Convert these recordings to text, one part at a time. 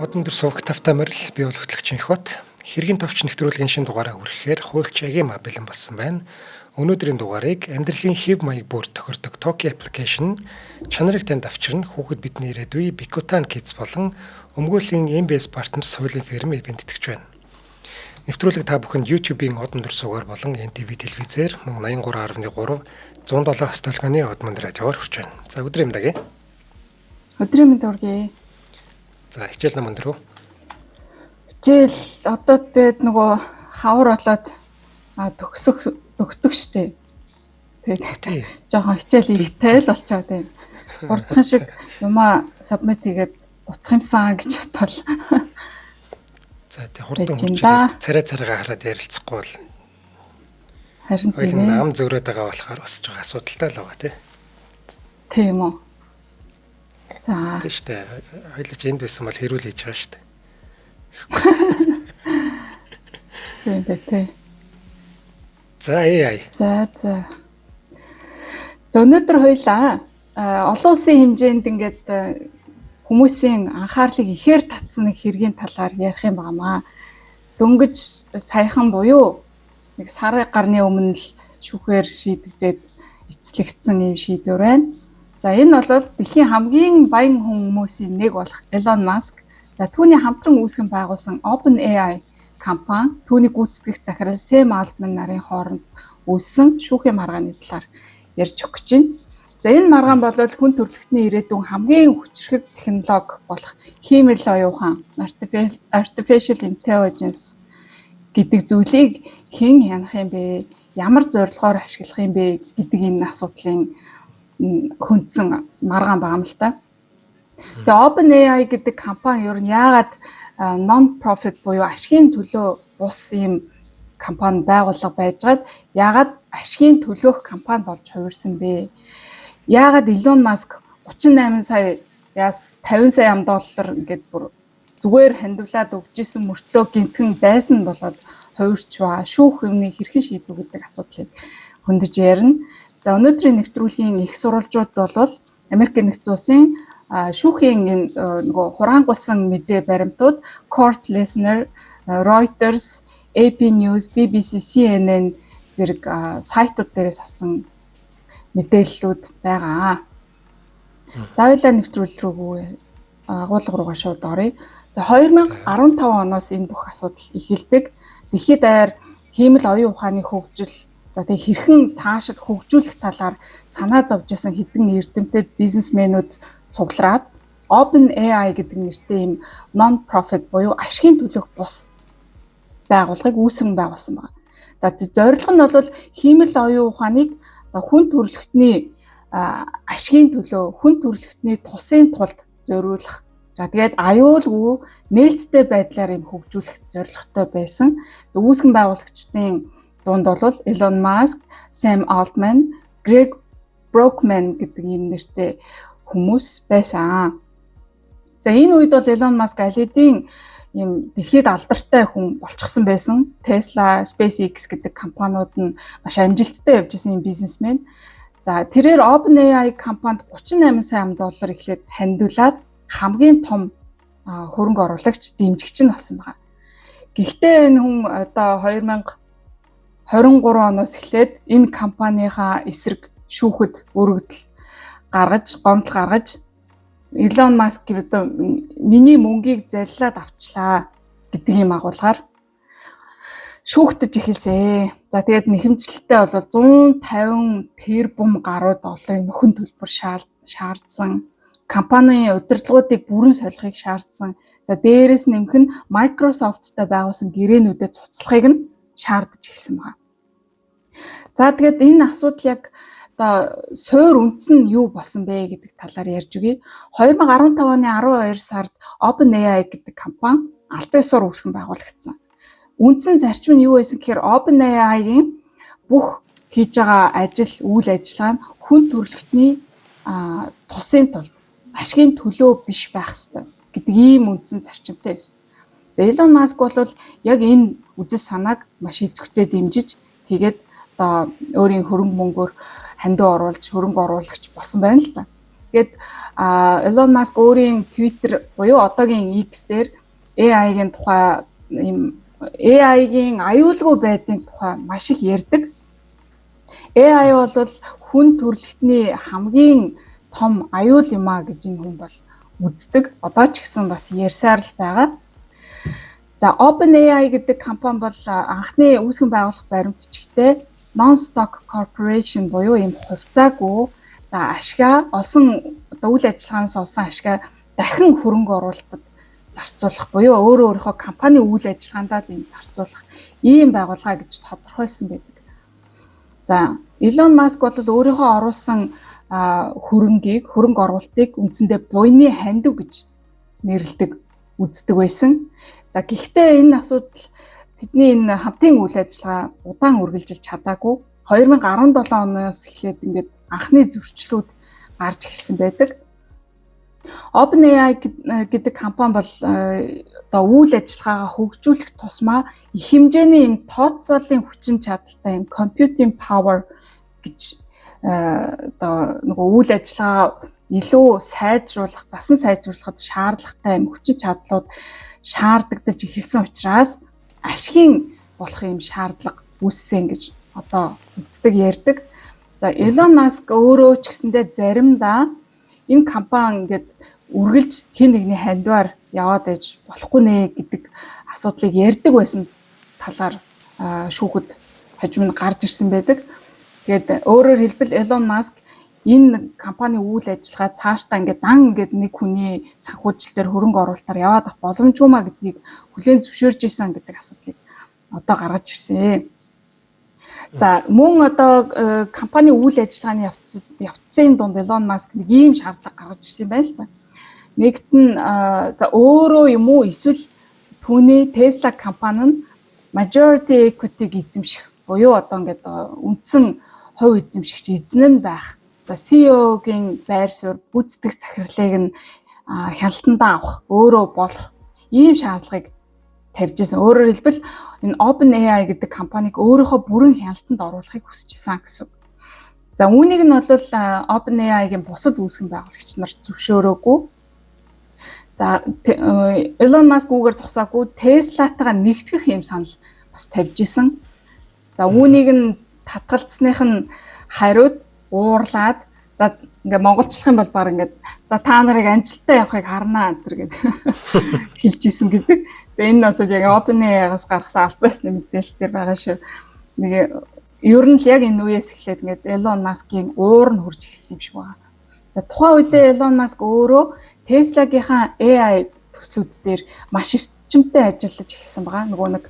Өндөр сувг тавтай морил би бол хөтлөгч Инхот. Хэргийн товч нэвтрүүлгийн шин дугаараа хүрэхээр хуульч Агим бэлэн болсон байна. Өнөөдрийн дугаарыг амьдралын хэв маяг бүр тохирдог Toki application чанарыг танд авчирна хүүхэд бидний ирээдүй Bikutan Kids болон өмгөөлийн MBS Partners хуулийн фирм ивент итгэж байна. Нэвтрүүлэг та бүхэнд YouTube-ийн од өндөр сувгаар болон NTV телевизээр мөн 83.3 107 столгоны од мөн радиоор хүрч байна. За өдрийн мэндагий. Өдрийн мэнд хүргэе. За хичээл нам өндөр үү? Хичээл одоо тэгээд нөгөө хавар болоод төгтөг штэ. Тэгээд жоохон хичээл ихтэй л болчоо тийм. Урдхан шиг юмаа сабмит хийгээд уцах юмсан гэж бодвол. За тэг хурдан хурцлээ царай хараад ярилцахгүй бол харин тийм ээ. Ам зөөрөөд байгаа болохоор бас жоохон асуудалтай л байгаа тийм үү. За. Тийм шүү дээ. Хоёлаа энд байсан бол хэрүүл хийж байгаа шүү дээ. Тийм дээ. За AI. За. Өнөөдөр хоёлаа олон улсын хэмжээнд ингээд хүмүүсийн анхаарлыг ихээр татсан нэг хэргийн талаар ярих юм байна. Дөнгөж саяхан буюу нэг сарын гарны өмнө л шүүхээр шийдэгдээд эцлэгдсэн юм шийдвэр байна. За энэ бол дэлхийн хамгийн баян хүмүүсийн нэг болох Elon Musk. За түүний хамтран үүсгэн байгуулсан OpenAI компани түүний гүйцэтгэх захирал Sam Altman нарын хооронд үүссэн шүүхийн маргааны талаар ярьж өгч байна. За энэ маргаан бол хүн төрөлхтний ирээдүйн хамгийн хүчирхэг технологи болох хиймэл оюухан artificial intelligence гэдэг зүйлийг хэн хянах юм бэ? Ямар зорилгоор ашиглах юм бэ гэдэг энэ асуудлын хүндсэн маргаан байгаа юм л та. Тэгээ OpenAI гэдэг компани ер нь яагаад non-profit буюу ашигын төлөө бус ийм компани байгууллага байжгаад яагаад ашигын төлөөх компани болж хувирсан бэ? Яагаад Elon Musk 38 сая яас 50 сая $50 ингээд бүр зүгээр хандивлаад өгчээсэн мөртлөө гинтхэн дайсан болоод хувирч ба шүүх юмны хэрхэн шийдвэ гэдэг асуудлыг хөндөж ярина. За өнөөдрийн нэвтрүүлгийн их сурвалжууд бол Америк нэгдсэн улсын шүүхийн нөгөө хураангуйсан мэдээ баримтууд Court Listener, Reuters, AP News, BBC, CNN зэрэг сайтууд дээрээс авсан мэдээллүүд байгаа. За хоёлаа нэвтрүүлэл рүү агуулга руугаа шууд оръё. За 2015 оноос энэ бүх асуудал эхэлдэг. Дэлхийд даяар хиймэл оюун ухааны хөгжил за тэг хэрхэн цаашид хөгжүүлэх талаар санаа зовж байсан хэдэн эрдэмтэд бизнесмэнүүд цуглараад OpenAI гэдэг нэртэй юм non-profit буюу ашигын төлөөх бус байгууллагыг үүсгэн байгуулсан байна. За зорилго нь бол хиймэл оюун ухааныг хүн төрөлхтний ашигын төлөө хүн төрөлхтний тусын тулд зориулах. За тэгээд аюулгүй нээлттэй байдлаар юм хөгжүүлэх зорилготой байсан. За үүсгэн байгуулагчдын дунд бол Elon Musk, Sam Altman, Greg Brockman гэдэг ийм нэртэй хүмүүс байсан. За энэ үед бол Elon Musk алидийн ийм дэлхийд алдартай хүн болчихсон байсан. Tesla, SpaceX гэдэг компаниуд нь маш амжилттай явж байсан юм бизнесмен. За тэрээр OpenAI компанид 38 сая $50 эхлээд хандивлаад хамгийн том хөрөнгө оруулагч дэмжигч нь болсон байна. Гэхдээ энэ хүн одоо 2023 оноос эхлээд энэ компанийхаа эсрэг шүүхэд өргөдөл гомдол гаргаж Elon Musk гэдэг миний мөнгийг заллаад авчлаа гэдэг ийм агуулгаар шүүхтэж эхэлсэн. За тэгээд нэхэмжлэлтэй бол 150 тэрбум гаруй долларын нөхөн төлбөр шаардсан. Компанийн удирдлагуудыг бүрэн солихыг шаардсан. За дээрээс нэмэх нь Microsoft-тай байгуулсан гэрээнүүдэд цуцлахыг нь шаардаж эхэлсэн байна. За тэгээд энэ асуудал яг одоо суур үндэс нь юу болсон бэ гэдэг талаар ярьж өгье. 2015 оны 12 сард OpenAI гэдэг компани албан ёсоор үүсгэн байгуулагдсан. Үндсэн зарчим нь юу байсан гэхээр OpenAI-гийн бүх хийж байгаа үйл ажиллагаа нь хүн төрөлхтний тусын тулд ашигын төлөө биш байх ёстой гэдэг ийм үндсэн зарчимтай байсан. За Elon Musk бол яг энэ үзэл санааг маш идэвхтэй дэмжиж тэгээд одоо өөрийн хөрөнгө мөнгөөр хандив оруулж хөрөнгө оруулагч болсон байна л да. Тэгэд Elon Musk өөрийн Twitter буюу одоогийн X дээр AI-гийн тухай ийм AI-гийн аюулгүй байдгийн тухай маш их ярьдаг. AI бол хүн төрөлхтний хамгийн том аюул юм а гэж энэ хүн бол үздэг. Одоо ч гэсэн бас ярьсаар л байгаа. За OpenAI гэдэг компани бол анхны үүсгэн байгуулах баримтчигтэй Non-Stock Corporation буюу ийм хувьцаагүй за ашгаа олон үйл ажиллагаанаас олсон ашгаа дахин хөрөнгө оруулалтад зарцуулах буюу өөрийнхөө компани үйл ажиллагаандаа ийм зарцуулах ийм байгууллага гэж тодорхойлсон байдаг. За Elon Musk бол өөрийнхөө оруулсан хөрөнгө оруулалтыг үндсэндээ буйны хандив гэж нэрлэдэг үздэг байсан. За гэхдээ энэ асуудал тэдний энэ хамтын үйл ажиллагаа удаан үргэлжилж чадаагүй. 2017 оноос эхлээд ингээд анхны зөрчлүүд гарч эхэлсэн байдаг. OpenAI гэдэг компани бол одоо үйл ажиллагаагаа хөгжүүлэх тусмаа их хэмжээний юм тооцооллын хүчин чадалтай юм computing power гэж одоо нөгөө үйл ажиллагаа илүү сайжруулах, засан сайжруулахад шаардлагатай юм хүчин чадлууд шаардагдаж эхэлсэн учраас ашигын болох юм шаардлага үүссэн гэж одоо үздэг ярьдаг. За Elon Musk өөрөө ч гэсэндээ заримдаа энэ компани ингээд үргэлж хэн нэгний хандвар яваад ээж болохгүй нэ гэдэг асуудлыг ярьдаг байсан талаар шүүхэд хожим нь гарч ирсэн байдаг. Тэгээд өөрөөр хэлбэл Elon Musk энэ компани үйл ажиллагаа цаашдаа ингээд нэг хүний санхүүжил дээр хөрөнгө оруулалтаар яваад ах боломжгүй маа гэдгийг хүлээн зөвшөөрж ирсэн гэдэг асуудлыг одоо гаргаж ирсэн. За мөн одоо компани үйл ажиллагааны явцын дунд Elon Musk нэг ийм шаардлага гаргаж ирсэн юм байна л да. Нэгт нь за өөрөө юм уу эсвэл түүний Tesla компани нь majority equity-г эзэмших буюу одоо ингээд үндсэн хувь эзэмшигч эзэн нь байх. За CEO-гийн байр суурь гүйцэтгэх захирлыг нь хяналтандаа авах, өөрөө болох ийм шаардлагыг тавьж ирсэн. Өөрөөр хэлбэл энэ OpenAI гэдэг компаниг өөрийнхөө бүрэн хяналтанд оруулахыг хүсэж байсан гэсэн. За үүнийг нь бол OpenAI-гийн бусад үүсгэн байгуулагч нар зөвшөөрөөгүй. За Elon Musk үүгээр зогсоогүй Tesla-тайгаа нэгтгэх юм санал бас тавьж ирсэн. За үүнийг нь татгалцсных нь хариуд уурлаад за ингээ монголчлох юм бол баг ингээд за та нарыг амжилттай явахыг харнаа энэ гэдэг хэлж исэн гэдэг. За энэ бол яг OpenAI-гаас гаргасан албасны мэдээлэлтэй байгаа шүү. Нэг ер нь л яг энэ үеэс эхлээд ингээд Elon Musk-ийн уур нь хурж ирсэн юм шиг байна. За тухайн үедээ Elon Musk өөрөө Tesla-гийнхаа AI төслүүд дээр маш эрчимтэй ажиллаж эхэлсэн байгаа. Нөгөө нэг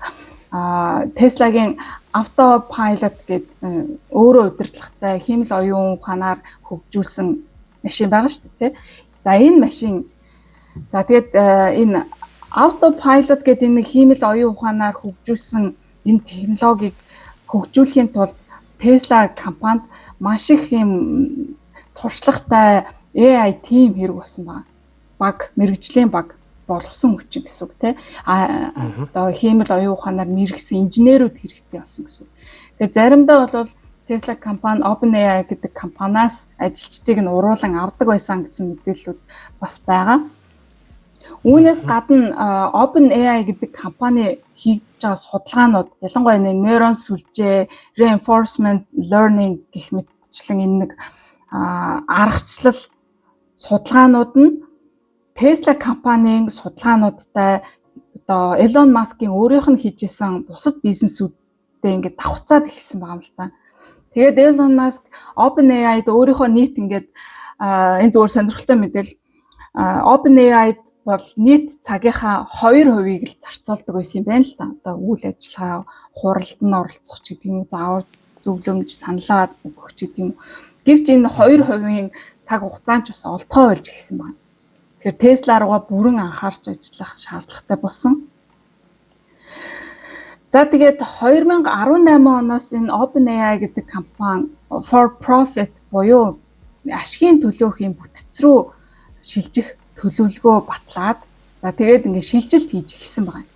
Tesla-гийн Autopilot гэдэг өөрөө удирдлагатай хиймэл оюун ухаанаар хөгжүүлсэн машин байгаа шүү дээ. За энэ машин за тэгээд энэ Autopilot гэдэг энэ хиймэл оюун ухаанаар хөгжүүлсэн энэ технологиг хөгжүүлэхийн тулд Tesla компанид маш их юм туршлагатай AI team хэрэг болсон байна. Баг, мэрэгжлийн баг боловсон хүчин гэсэн үг тийм одоо хиймэл оюун ухаанаар мэрэгсэн инженерүүд хэрэгтэй болсон гэсэн. Тэгээ заримдаа бол Tesla компани OpenAI гэдэг компаниас ажилчдыг нь уруулан авдаг байсан гэсэн мэдээлэлүүд бас байгаа. Үүнээс гадна OpenAI гэдэг компани хийгдэж байгаа судалгаанууд ялангуяа нейрон сүлжээ, reinforcement learning гэх мэтчлэн энэ нэг аргачлал судалгаанууд нь Tesla компанийн судалгаануудтай одоо Elon Musk-ийн өөрийнх нь хийжсэн бусад бизнесүүдтэй ингээд давхцаад эхэлсэн байгаа юм л та. Тэгээд Elon Musk OpenAI-д өөрийнхөө нийт ингээд энэ зүгээр сонирхолтой мэдээлэл OpenAI-д бол нийт цагийнхаа 2%-ийг л зарцуулдаг байсан юм байна л та. Одоо үйл ажиллагаа хуралд нь оролцох ч гэдэг юм уу, заавар зөвлөмж саналаа өгөх ч гэдэг юм. Гэвч энэ 2%-ийн цаг хугацаанд ч бас олдгоо болж эхэлсэн байна. Тэгэхээр Tesla руугаа бүрэн анхаарч ажиллах шаардлагатай болсон. За тэгээд 2018 оноос энэ OpenAI гэдэг компани for profit буюу ашигын төлөөх юм бүтц рүү шилжих төлөвлөгөө батлаад за тэгээд ингээд шилжилт хийж эхэлсэн байна.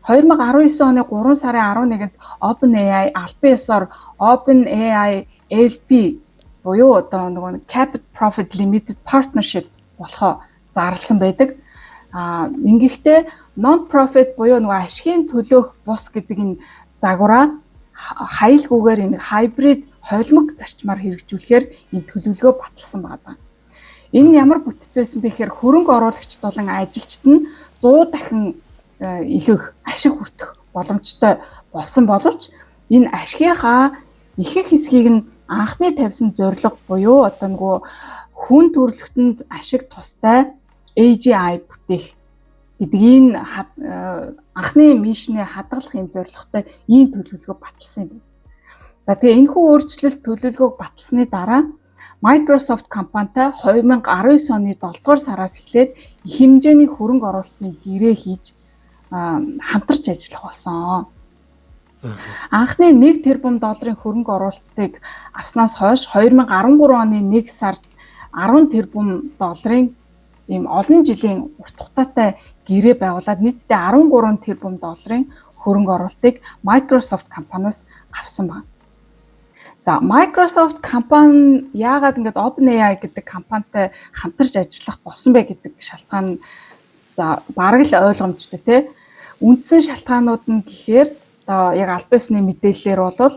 2019 оны 3 сарын 11-нд OpenAI албан ёсоор OpenAI LP буюу одоо нөгөө Cap Profit Limited Partnership болохоо зарласан байдаг. Ингэхдээ non-profit буюу нөгөө ашигын төлөөх бус гэдэг энэ загвараа хайлгүйгээр энэ hybrid холимог зарчмаар хэрэгжүүлэхээр энэ төлөвлөгөө баталсан байна. Энэ ямар бүтцээсэн бэ гэхээр хөрөнгө оруулагч болон ажилчид нь 100 дахин илүү ашиг хүртэх боломжтой болсон боловч энэ ашигынхаа ихэнх хэсгийг нь анхны тавьсан зорилго буюу одоо нөгөө хүн төрөлхтөнд ашиг тустай AGI бүтээх гэдэг энэ анхны мишнээ хадгалах юм зорилготой ийм төлөвлөгөө баталсан юм. За тэгээ энэхүү өөрчлөлт төлөвлөгөөг баталсны дараа Microsoft компанитай 2019 оны 7 дугаар сараас эхлээд их хэмжээний хөрөнгө оруулалтын гэрээ хийж хамтарч ажиллах болсон. Анхны 1 тэрбум долларын хөрөнгө оруулалтыг авснаас хойш 2013 оны 1 сард 10 тэрбум долларын ийм олон жилийн урт хугацаатай гэрээ байгуулад нийтдээ 13 тэрбум долларын хөрөнгө оруулалтыг Microsoft компаниас авсан байна. За Microsoft компани яагаад ингэж OpenAI гэдэг компанитай хамтарч ажиллах болсон бэ гэдэг шалтгаан за бараг л ойлгомжтой тий. Үндсэн шалтгаанууд нь гэхээр одоо яг аль биесны мэдээллээр бол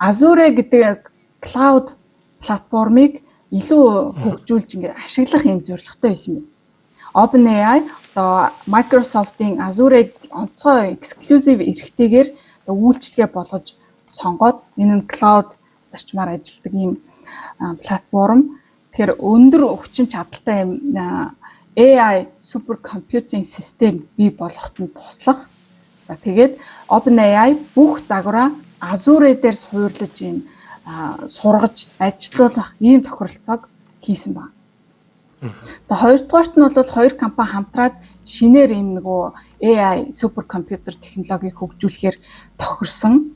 Azure гэдэг cloud платформыг илүү хөгжүүлж ингээд ашиглах юм зорилготой байсан юм. OpenAI одоо Microsoft-ийн Azure-ыг онцгой exclusive эрхтэйгээр үйлчлэгээ болгож сонгоод энэ нь cloud зарчмаар ажилладаг юм платформ. Тэгэхээр өндөр хүчин чадалтай юм AI super computing system бий болгоход нь туслах. За тэгээд OpenAI бүх загвараа Azure дээр суурлаж юм сургаж ажилуулах ийм тохиролцоог хийсэн байна. За хоёрдугаарт нь бол хоёр компани хамтраад шинээр ийм нөгөө AI суперкомпьютер технологиг хөгжүүлэхээр тохирсон.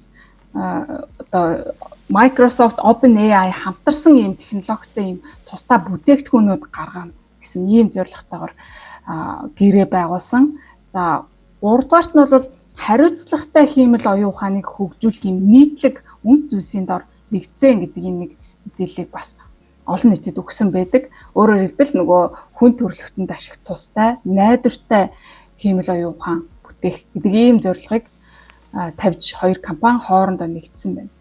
Одоо Microsoft OpenAI хамтарсан ийм технологитой ийм тусдаа бүтээгдэхүүнүүд гаргана гэсэн ийм зорилготойгоор гэрээ байгуулсан. За гуравдугаарт нь бол хариуцлагатай хиймэл оюун ухааныг хөгжүүлэх юм нийтлэг үнд зүйлсийн дор нэгцэн гэдэг энэ нэг мэдээллийг бас олон нийтэд өгсөн байдаг. Өөрөөр хэлбэл нөгөө хүн төрөлхтөнд ашиг тустай, найдвартай хиймэл оюун ухаан бүтээх гэдэг ийм зорилгыг тавьж хоёр компани хоорондоо нэгдсэн байна.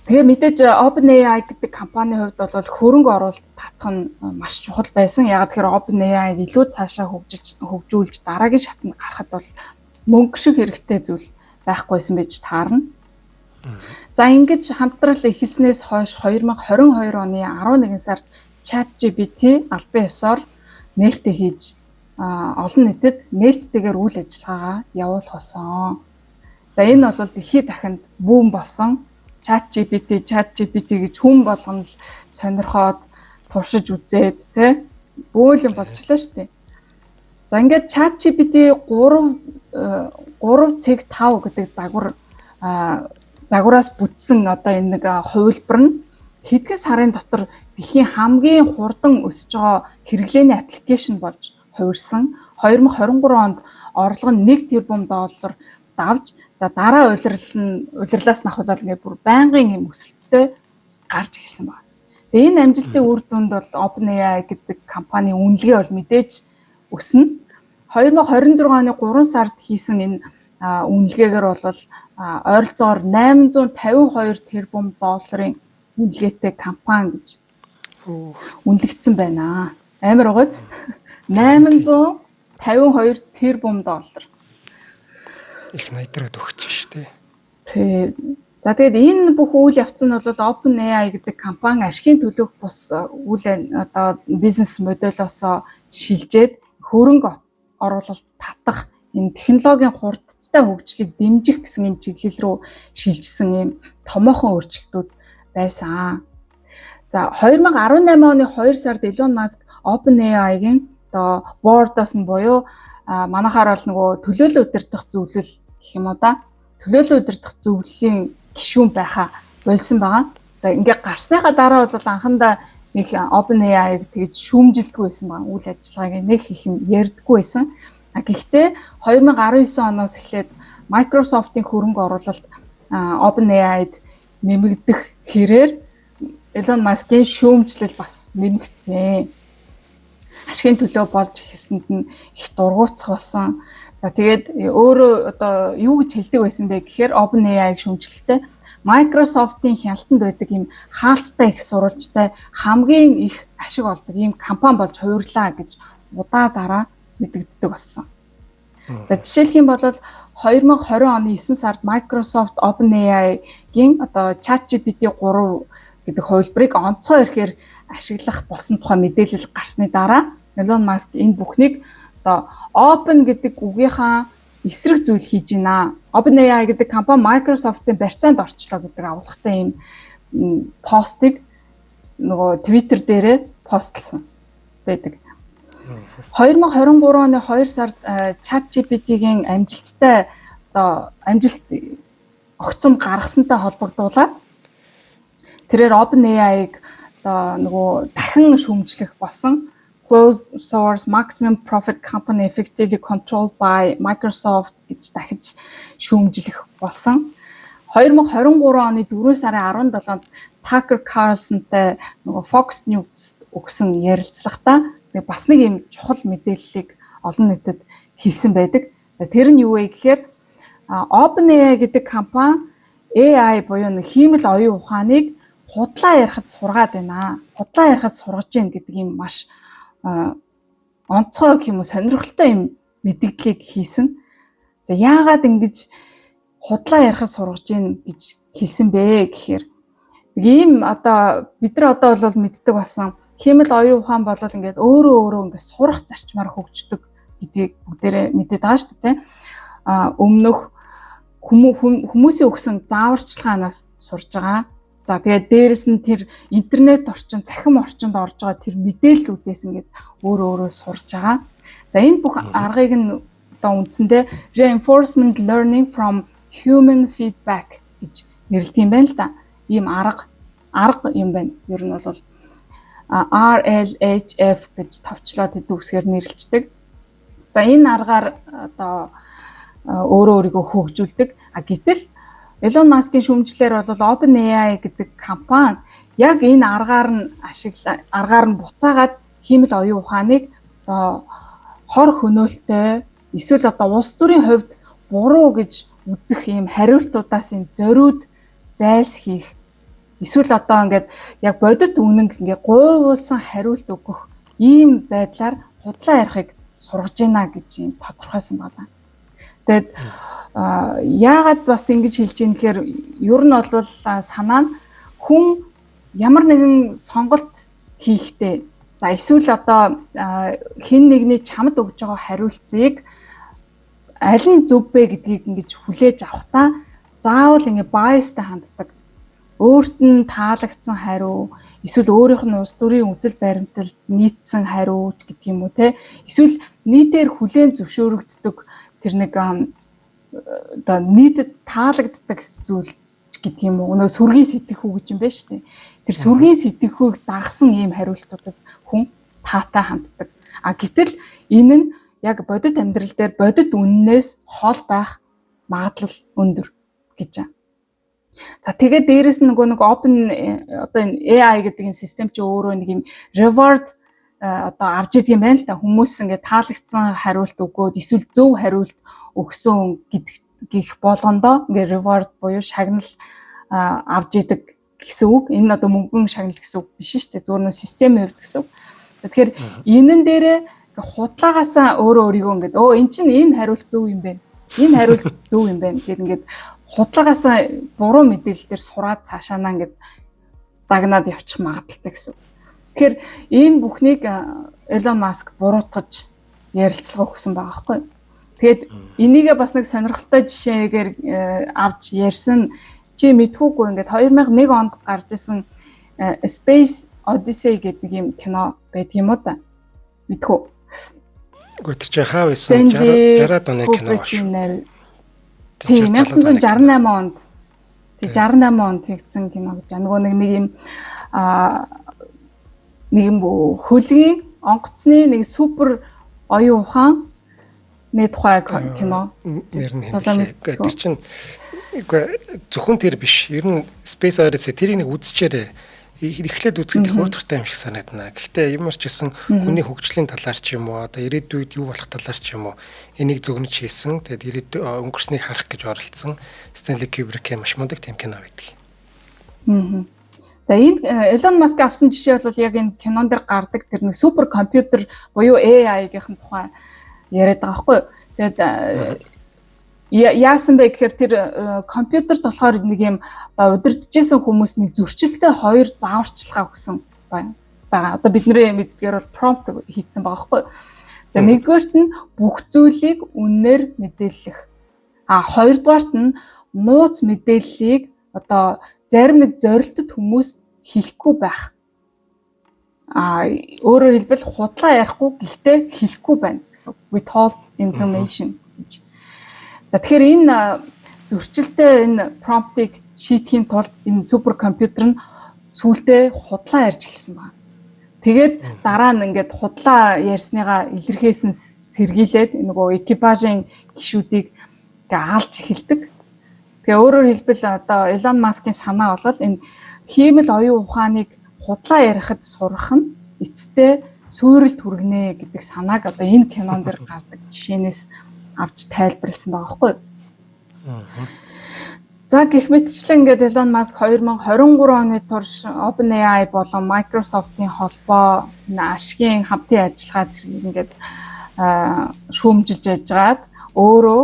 Тэгээ мэдээж OpenAI гэдэг компанийн хувьд бол хөрөнгө оруулалт татах нь маш чухал байсан. Яг тэгэхээр OpenAI-г илүү цаашаа хөгжүүлж дараагийн шатанд гарахад бол мөнгө шиг хэрэгтэй зүйл байхгүйсэн байж таарна. За ингэж хамтрал эхэлснээс хойш 2022 оны 11 сард ChatGPT албан ёсоор нээлттэй хийж олон нийтэд нээлттэйгээр үйл ажиллагаагаа явуулах болсон. За энэ бол дэлхийд дахинд бүүн болсон. ChatGPT гэж хүн болгоно л сонирхоод туршиж үзээд тэ бөөлөн болчлаа шүү дээ. За ингээд ChatGPT 3.5 гэдэг загвараас бүтсэн одоо энэ нэг хувилбар нь хэдхэн сарын дотор дэлхийн хамгийн хурдан өсөж байгаа хэрэглээний аппликейшн болж хувирсан. 2023 онд орлого нь 1 тэрбум доллар давж за дараа улирлаас нь ахуулаад ингээд бүр байнгын юм өсөлттэй гарч ирсэн байна. Тэгээ энэ амжилтын үр дүнд бол OpenAI гэдэг компанийн үнэлгээ бол мэдээж өснө. 2026 оны 3 сард хийсэн энэ үнэлгээгээр бол ойролцоогоор 852 тэрбум долларын үнэлгээтэй компани гэж үнэлэгдсэн байна. Амар угааз 852 тэрбум доллар. Их найдраад өгч шүү дээ. Тэг. За тэгээд энэ бүх үйл явц нь бол OpenAI гэдэг компани ашигын төлөөх бус үйл одоо бизнес модельоос шилжээд хөрөнгө оруулалт татах энэ технологийн хурдтай хөгжлийг дэмжих гэсэн энэ чиглэл рүү шилжсэн юм томоохон өөрчлөлтүүд байсан. За 2018 оны 2 сард Elon Musk OpenAI-гийн одоо board-оос нь буюу манайхаар бол нөгөө төлөөлөл удирдах зөвлөл гэх юм уу да. Төлөөлөл удирдах зөвлөлийн гишүүн байхаа болсон байгаа. За ингээд гарсныхаа дараа бол анхандаа нэг OpenAI-г тэгж шүүмжилдэггүй байсан байгаа. Үйл ажиллагааг нэг их юм ярьдаггүй байсан. Гэхдээ 2019 оноос эхлээд Microsoft-ийн хөрөнгө оруулалт OpenAI-д нэмэгдэх хэрээр Elon Musk-ийн шүүмжлэл бас нэмэгдсэн. Ашигын төлөө болж ихсэнд нь их дургуутсах болсон. За тэгээд өөрөө одоо юу гэж хэлдэг байсан бэ гэхээр OpenAI-г шүүмжлэхдээ Microsoft-ийн хяналтанд байдаг ийм хаалттай их сурвалжтай хамгийн их ашиг олдог ийм компани болж хувирлаа гэж удаа дараа мэдэгддэг болсон. За жишээлх юм бол 2020 оны 9 сард Microsoft OpenAI-гийн одоо ChatGPT 3 гэдэг хувилбарыг онцгой ихээр ашиглах болсон тухай мэдээлэл гарсны дараа Elon Musk энэ бүхнийг одоо Open гэдэг үгийнхаа эсрэг зүйл хийж байна. OpenAI гэдэг компани Microsoft-ийн барьцаанд орчлоо гэдэг агуулгатай ийм постыг нөгөө Twitter дээрээ постлсан байдаг. 2023 оны 2 сард ChatGPT-гийн амжилттай одоо амжилт огцом гаргасантай холбогдуулаад тэрээр OpenAI-г одоо нөгөө дахин шүүмжлэх болсон Closed Source Maximum Profit Company Effectively Controlled by Microsoft гэж дахиж шүүмжлэх болсон. 2023 оны 4 сарын 17-нд Tucker Carlson-тай нөгөө Fox News өгсөн ярилцлагатаа бас нэг юм чухал мэдээллийг олон нийтэд хэлсэн байдаг. За тэр нь юу вэ гэхээр OpenAI гэдэг компани AI буюу хиймэл оюун ухааныг худлаа ярихад сургаад байна. Худлаа ярихад сургаж гин гэдэг юм маш онцгой юм уу сонирхолтой юм мэдээллийг хийсэн. За яагаад ингэж худлаа ярихад сургаж гин гэж хэлсэн бэ гэхээр ийм одоо бид нар одоо бол мэддэг болсон хиймэл оюун ухаан бол ингээд өөрөө ингээд сурах зарчмаар хөгждөг гэдгийг бүгдээрээ мэдээд байгаа шүү дээ. Өмнөх хүмүүсийн өгсөн зааварчилгаанаас сурж байгаа. За тэгээд дээрэс нь тэр интернет орчин, цахим орчинд орж байгаа тэр мэдээллүүдээс ингээд өөрөө сурж байгаа. За энэ бүх аргыг нь одоо үндсэндээ reinforcement learning from human feedback гэж нэрлэдэг юм байна л да. Ийм арга юм байна. Ер нь бол RLHF гэж товчлоод хэдүүсгээр нэрлэждэг. За энэ аргаар одоо өөрийгөө хөгжүүлдэг. Гэтэл Elon Musk-ийн шүүмжлэлээр бол OpenAI гэдэг компани яг энэ аргаар нь буцаагаад хиймэл оюун ухааныг одоо хор хөнөөлтөй эсвэл одоо улс төрийн хувьд буруу гэж үзэх ийм хариултуудаас юм зориуд зайлсхийх эсвэл одоо ингээд яг бодит үнэнг ингээд гуйвуулсан хариулт өгөх ийм байдлаар худлаа ярихыг сургаж байна гэж юм тодорхойсон байна. Тэгээд яагаад бас ингэж хэлж ийм гэхээр ер нь бол санаа нь хүн ямар нэгэн сонголт хийхдээ за эсвэл одоо хэн нэгний чамд өгж байгаа хариултыг аль нь зөв бэ гэдгийг ингэж хүлээж авахдаа заавал ингэ biasтай ханддаг. Өөрт нь таалагдсан хариу эсвэл өөрийнх нь улс төрийн үзэл баримталд нийцсэн хариу гэдэг юм уу те эсвэл нийтээр хүлээн зөвшөөрөгддөг тэр нэг одоо нийтэд таалагддаг зүйл гэдэг юм уу. Нөгөө сүргийн сэтгэхүй гэж юм байна шүү дээ. Тэр сүргийн сэтгэхүйг дагсан ийм хариултуудад хүн таатай ханддаг. Гэтэл энэ нь яг бодит амьдрал дээр бодит үннээс хол байх магадлал өндөр гэж байна. За тэгээд дээрэс нь нөгөө нэг open одоо энэ AI гэдэг энэ систем чи өөрөө нэг юм reward одоо авч идэг юм байна л да. Хүмүүс ингээд таалагдсан хариулт өгөөд эсвэл зөв хариулт өгсөн гэх болгондоо ингээд reward буюу шагнал авч идэг гэсэн үг. Энэ одоо мөнгөн шагнал гэсэн үг биш шүү дээ. Зөвхөн системийн хувьд гэсэн үг. За тэгэхээр энэн дээрээ худлагаасаа өөрийгөө ингээд энэ чинь энэ хариулт зөв юм байна. Энэ хариулт зөв юм байна гэд ингээд худлагаасаа буруу мэдээлэл дээр сураад цаашаанаа ингээд дагнаад явчих магадaltaй гэсэн. Тэгэхээр энэ бүхнийг Elon Musk буруутгаж ярилцлага өгсөн байгаа байхгүй. Тэгээд энийгээ бас нэг сонирхолтой жишээгээр авч ярьсан чи мэдхүүгүй ингээд 2001 онд гарч исэн Space Odyssey гэдэг юм кино байдаг юм уу да? Мэдхүү. Гэхдээ тэр чинь хаа байсан 60-аад оны кино шүү. Тийм 1968 онд. Тэг 68 онд хийгдсэн кино гэж. Нөгөө нэг юм нэг юм хөлгийн онгоцны нэг супер оюун ухаан нэг тухай кино. Нэр нь хэлээ. Тэр чинь зөвхөн тэр биш. Ер нь Space Odyssey тэрийг нэг үзчихээрээ. эхлээд үзэхэд их уутгартай юм шиг санагдана. Гэхдээ ямар ч гэсэн хүний хөгжлийн талаар ч юм уу одоо ирээдүйд юу болох талаар ч юм уу энийг зөвгнөж хийсэн. Тэгээд өнгөрснийг харах гэж оролцсон Стенли Кубрик маш мундаг тийм кино байдаг. За энэ Elon Musk авсан жишээ бол яг энэ кинон дээр гардаг тэр нэг супер компьютер буюу AI-гийн тухай яриад байгаа байхгүй юу. Тэгээд яасан бэ гэхээр тэр компьютерт болохоор нэг юм одоо удирдахжсэн хүмүүс нэг зөрчилтэй хоёр зааварчилгаа өгсөн байгаа. Одоо бидний мэддгээр бол prompt хийцэн байгаа байхгүй юу. За нэгдүгээрт нь бүх зүйлийг үнээр мэдээлэх. Хоёрдугаарт нь нууц мэдээллийг одоо зарим нэг зорилттой хүмүүст хэлэхгүй байх. Өөрөөр хэлбэл худлаа ярихгүй гэхдээ хэлэхгүй байна гэсэн. Withhold information гэж. За тэгэхээр энэ зөрчилтэй энэ промптыг шийдэхийн тулд энэ суперкомпьютер нь сүүлдээ худлаа ярьж эхэлсэн байна. Тэгээд дараа нь ингээд худлаа ярьсныгаа илэрхийлсэн сэргийлээд нөгөө экипажийн гишүүдийг алж эхэлдэг. Тэгээ өөрөөр хэлбэл одоо Elon Musk-ийн санаа бол энэ хиймэл оюун ухааныг худлаа ярихад сурах нь эцэстээ суурилт хүргэнэ гэдэг санааг одоо энэ кинон дээр гардаг жишээнээс авч тайлбарласан байгаа байхгүй юу. За гэх мэтчлэн ингээд Elon Musk 2023 оны турш OpenAI болон Microsoft-ийн холбоо ашигын хамтын ажиллагаа зэргийг ингээд шүүмжилж яжгаад өөрөө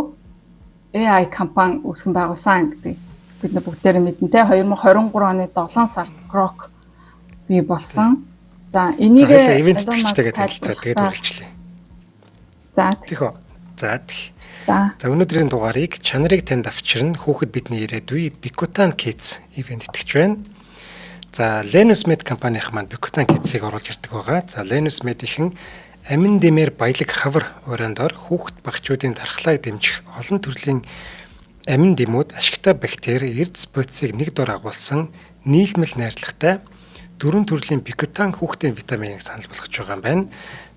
AI компани үүсгэн байгуулсан гэдэг бид нар бүгдээрээ мэднэ те 2023 оны 7 сард Grok бий болсон. За энийг Elon Musk тэгээд үргэлжлэе. За тийхөө. За өнөөдрийн дугаарыг чанарыг танд авчирна хүүхэд бидний ирээдүй Bikutan Kids ивент итгэж байна. За Lenus Med компанийн маань Bikutan Kids-ийг оруулж ирдэг байгаа. За Lenus Med-ийн амин дэмээр баялаг хавар урандор хүүхэд багчуудын дархлааг дэмжих олон төрлийн амин дэмүүд ашигтай бактери эрдэс бодисыг нэг дор агуулсан нийлмэл найрлагатай 4 төрлийн Bikutan хүүхдийн витаминыг санал болгож байгаа юм байна.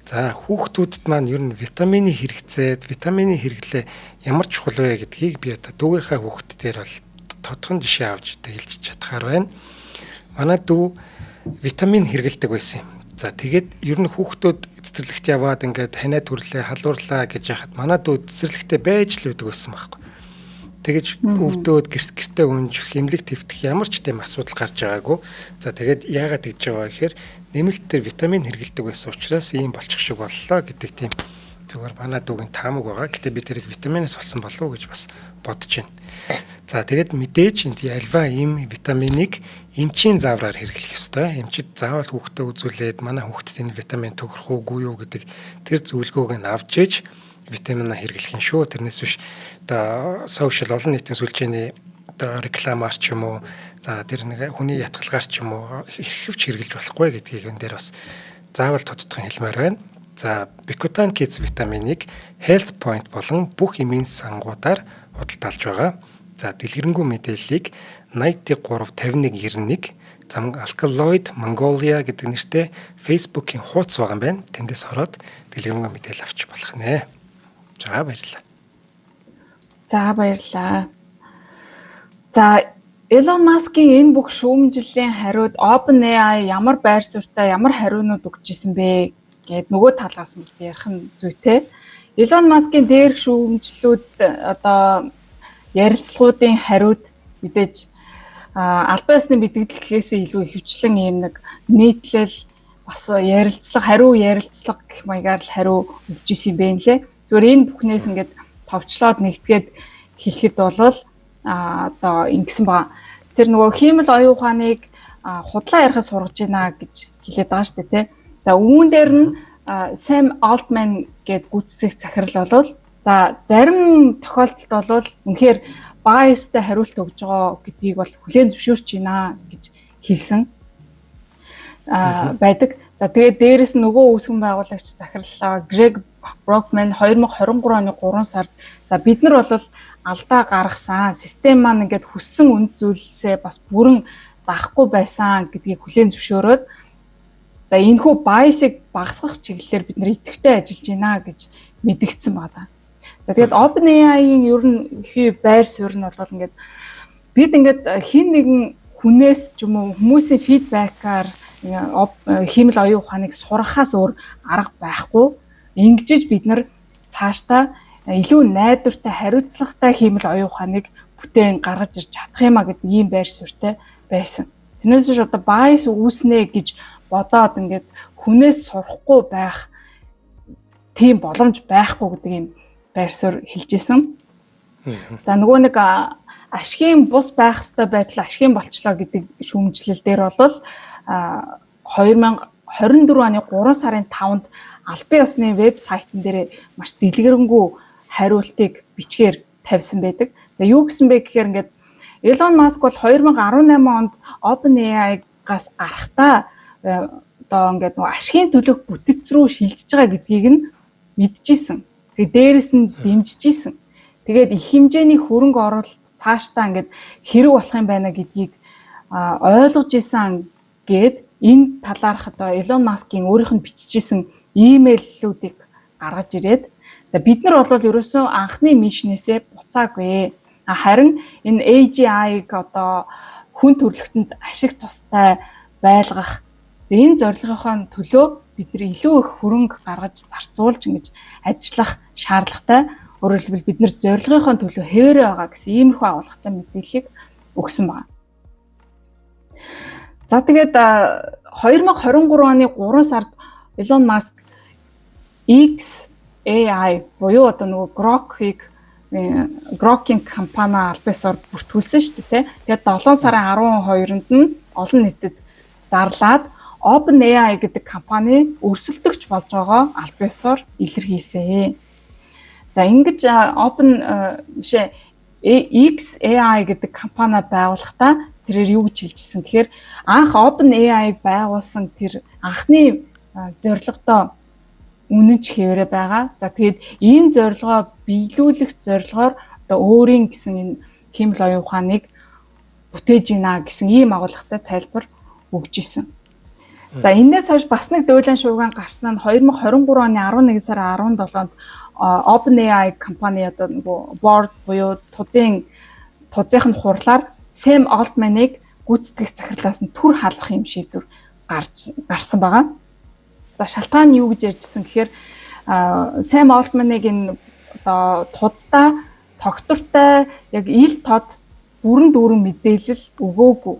За хүүхдүүдэд маань ер нь витамины хэрэглээ ямар чухал вэ гэдгийг би одоо дүүгийнхаа хүүхд дээр бол тодхон жишээ авч хэлж чадхаар байна. Манай дүү витамин хэрэглэдэг байсан юм. За тэгээд ер нь хүүхдүүд цэцэрлэгт яваад ингээд ханаа төрлөө халуурлаа гэж яхад манай дүү цэцэрлэгтээ байж л байдаг байсан байхгүй. Тэгэж өвдөөд гэртээ унжих, эмнэлэг твтэх ямар ч тийм асуудал гарч байгаагүй. За тэгээд яагаад тэгж байгаа гэхээр нэмэлтээр витамин хэрэглэдэг байсан учраас ийм болчих шиг боллоо гэдэг тийм зүгээр манай дүүгийн таамаг байгаа. Гэтэ би тэрийг витаминаас болсон болов уу гэж бас бодож байна. За тэгээд мэдээж энд альва ийм витаминыг эмчийн заавраар хэрэглэх ёстой. Эмчид заавал хүүхдээ үзүүлээд манай хүүхдэд энэ витамин төгрөх уугүй юу гэдэг тэр зөвлөгөөг нь авч ээж витамина хэрэглэх юм шүү. Тэрнээс биш одоо сошиал олон нийтийн сүлжээний одоо рекламаар ч юм уу за тэр нэг хүний ятгалгаар ч юм уу хэрхэвч хэрэглэж болохгүй гэдгийг энэ дээр бас заавал тодтогхон хэлмээр байна. За Bikutan Kids витаминыг Health Point болон бүх эмийн сангуудаар худалдаалж байгаа. За дэлгэрэнгүй мэдээллийг 835191 зам Alkaloid Mongolia гэдэг нэртэй Facebook-ийн хуудас байгаа юм байна. Тэндээс ороод дэлгэрэнгүй мэдээлэл авч болох нэ. За баярлалаа. За Elon Musk-ийн энэ бүх шүүмжлэлийн хариуд OpenAI ямар байр суурьтай ямар хариунууд өгч ирсэн бэ гэд нөгөө талаас нь ярих нь зүйтэй. Elon Musk-ийн дээрх шүүмжлүүд одоо ярилцлагуудын хариуд мэдээж албан ёсны мэдээлэлээс илүү ихэвчлэн ийм нэг нийтлэл бас хариу ярилцлага гэх маягаар л хариу өгч ирсэн юм бэ нэлээ. Зүгээр энэ бүхнээс ингээд товчлоод нэгтгээд хэлэхэд бол одоо ингэсэн ба тэр нөгөө хиймэл оюун ухааныг худлаа ярихаас сургаж байна гэж хэлээд байгаа шүү дээ тий. За үүн дээр нь Sam Altman гэдэг гүйцэтгэх захирал болвол за зарим тохиолдолд бол үнэхээр biasтай хариулт өгж байгаа гэдгийг бол хүлээн зөвшөөрч байна гэж хэлсэн байдаг. За тэгээд дээрэс нь нөгөө үүсгэн байгуулагч захирлаа Greg Brockman 2023 оны 3 сард за бид нар бол алдаа гаргасан систем маань ингээд хүссэн үнд зүйлсээ бас бүрэн даахгүй байсан гэдгийг хүлээн зөвшөөрөөд за энэхүү bias-ыг багасгах чиглэлээр бид нар идэвхтэй ажиллаж байна гэж мэдгдсэн байна. За тэгээд OpenAI-ийн ерөнхий байр суурь нь бол ингээд бид ингээд хин нэгэн хүнээс ч юм уу хүмүүсийн фидбакаар хиймэл оюун ухааныг сурахаас өөр арга байхгүй. Ингэжж бид нар цаашдаа илүү найдвартай, хариуцлагатай хиймэл оюун ухааныг бүтээн гаргаж ирж чадах юмаа гэдэг ийм байр суурьтай байсан. Тэрнээс биш одоо bias үүснэ гэж бодоод ингээд хүнээс сурахгүй байх тийм боломж байхгүй гэдэг ийм байр суурь хэлжсэн. За нөгөө нэг ашигын бус байх ёстой байтал ашигын болчлоо гэдэг шүүмжлэл дээр бол 2024 оны 3 сарын 5-нд албан ёсны вебсайтн дээр маш дэлгэрэнгүй хариултыг бичгээр тавьсан байдаг. За юу гэсэн бэ гэхээр ингээд Elon Musk бол 2018 онд OpenAI-гаас гарахдаа одоо ингээд нөгөө ашигын төлөв бүтэц рүү шилжиж байгаа гэдгийг нь мэдчихсэн. Тэгээ дээрэс нь дэмжижсэн. Тэгээд их хэмжээний хөрөнгө оруулалт цаашдаа ингээд хэрэг болох юм байна гэдгийг ойлгож исэн гээд энэ талаарх одоо Elon Musk-ийн өөрийнх нь бичижсэн имэйлүүдийг гаргаж ирээд за бид нар бол ерөөсөө анхны мишнээсээ буцаагүй. Харин энэ AGI-г одоо хүн төрөлхтөнд ашиг тустай байлгах энэ зорилгынхон төлөө бид нар илүү их хөрөнгө гаргаж зарцуулж ингэж ажиллах шаардлагатай. Өөрөөр хэлбэл бид нар зорилгынхон төлөө хэвээрээ байгаа гэсэн иймэрхүү агуулгатай мэдээллийг өгсөн байна. За тэгээд 2023 оны 3 сард Elon Musk XAI буюу одоо нөгөө Grok-ийн компани албасаар бүртгүүлсэн шүү дээ. Тэгээд 7 сарын 12-нд нь олон нийтэд зарлаад OpenAI гэдэг компани өрсөлдөгч болж байгаа албасаар илэрхийлсэн. За ингэж XAI гэдэг компани байгуулахдаа тэрээр юу гэж хэлжсэн гэхээр анх OpenAI-г байгуулсан тэр анхны зорилгодоо үнэн ч хэвээрээ байгаа. За тэгээд ийм зорилгоо биелүүлэх зорилгоор одоо өөрийн гэсэн энэ хиймэл оюун ухааныг бүтээж гинэ гэсэн ийм агуулгатай тайлбар өгж исэн. За энэс хойш бас нэг дуйлан шууган гарсан нь 2023 оны 11 сарын 17-нд OpenAI компани одоо нөгөө board буюу тузынхын хурлаар Sam Altman-ыг гүйцэтгэх захирлаас нь түр халах юм шийдвэр гарсан байгаа. За шалтгаан нь юу гэж ярьжсэн гэхээр Sam Altman-ыг энэ одоо туцтай тогтвортой яг ил тод бүрэн дүүрэн мэдээлэл өгөөгүй.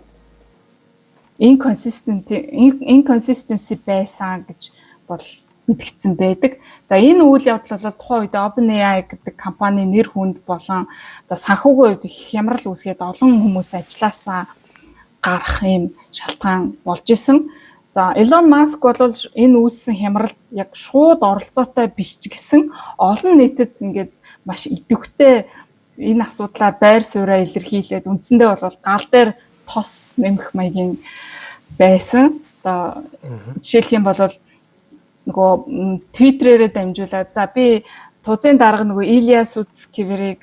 Inconsistency байсан гэж бол мэдгдсэн байдаг. За энэ үйл явдал бол тухайн үед OpenAI гэдэг компани нэр хүнд болон одоо санхүүгийн хувьд их хямрал үүсгээд олон хүмүүс ажилласаа гарах юм шалтгаан болж исэн. За Elon Musk бол энэ үүссэн хямралд яг шууд оролцоотой биш ч гэсэн олон нийтэд ингээд маш идэвхтэй энэ асуудлаар байр сууриа илэрхийлээд үндсэндээ бол гал дээр тос нэмэх маягийн байсан. Одоо жишээлх юм бол нөгөө Twitter-ээр дамжуулаад за би тузын дарга нөгөө Ilya Sutskever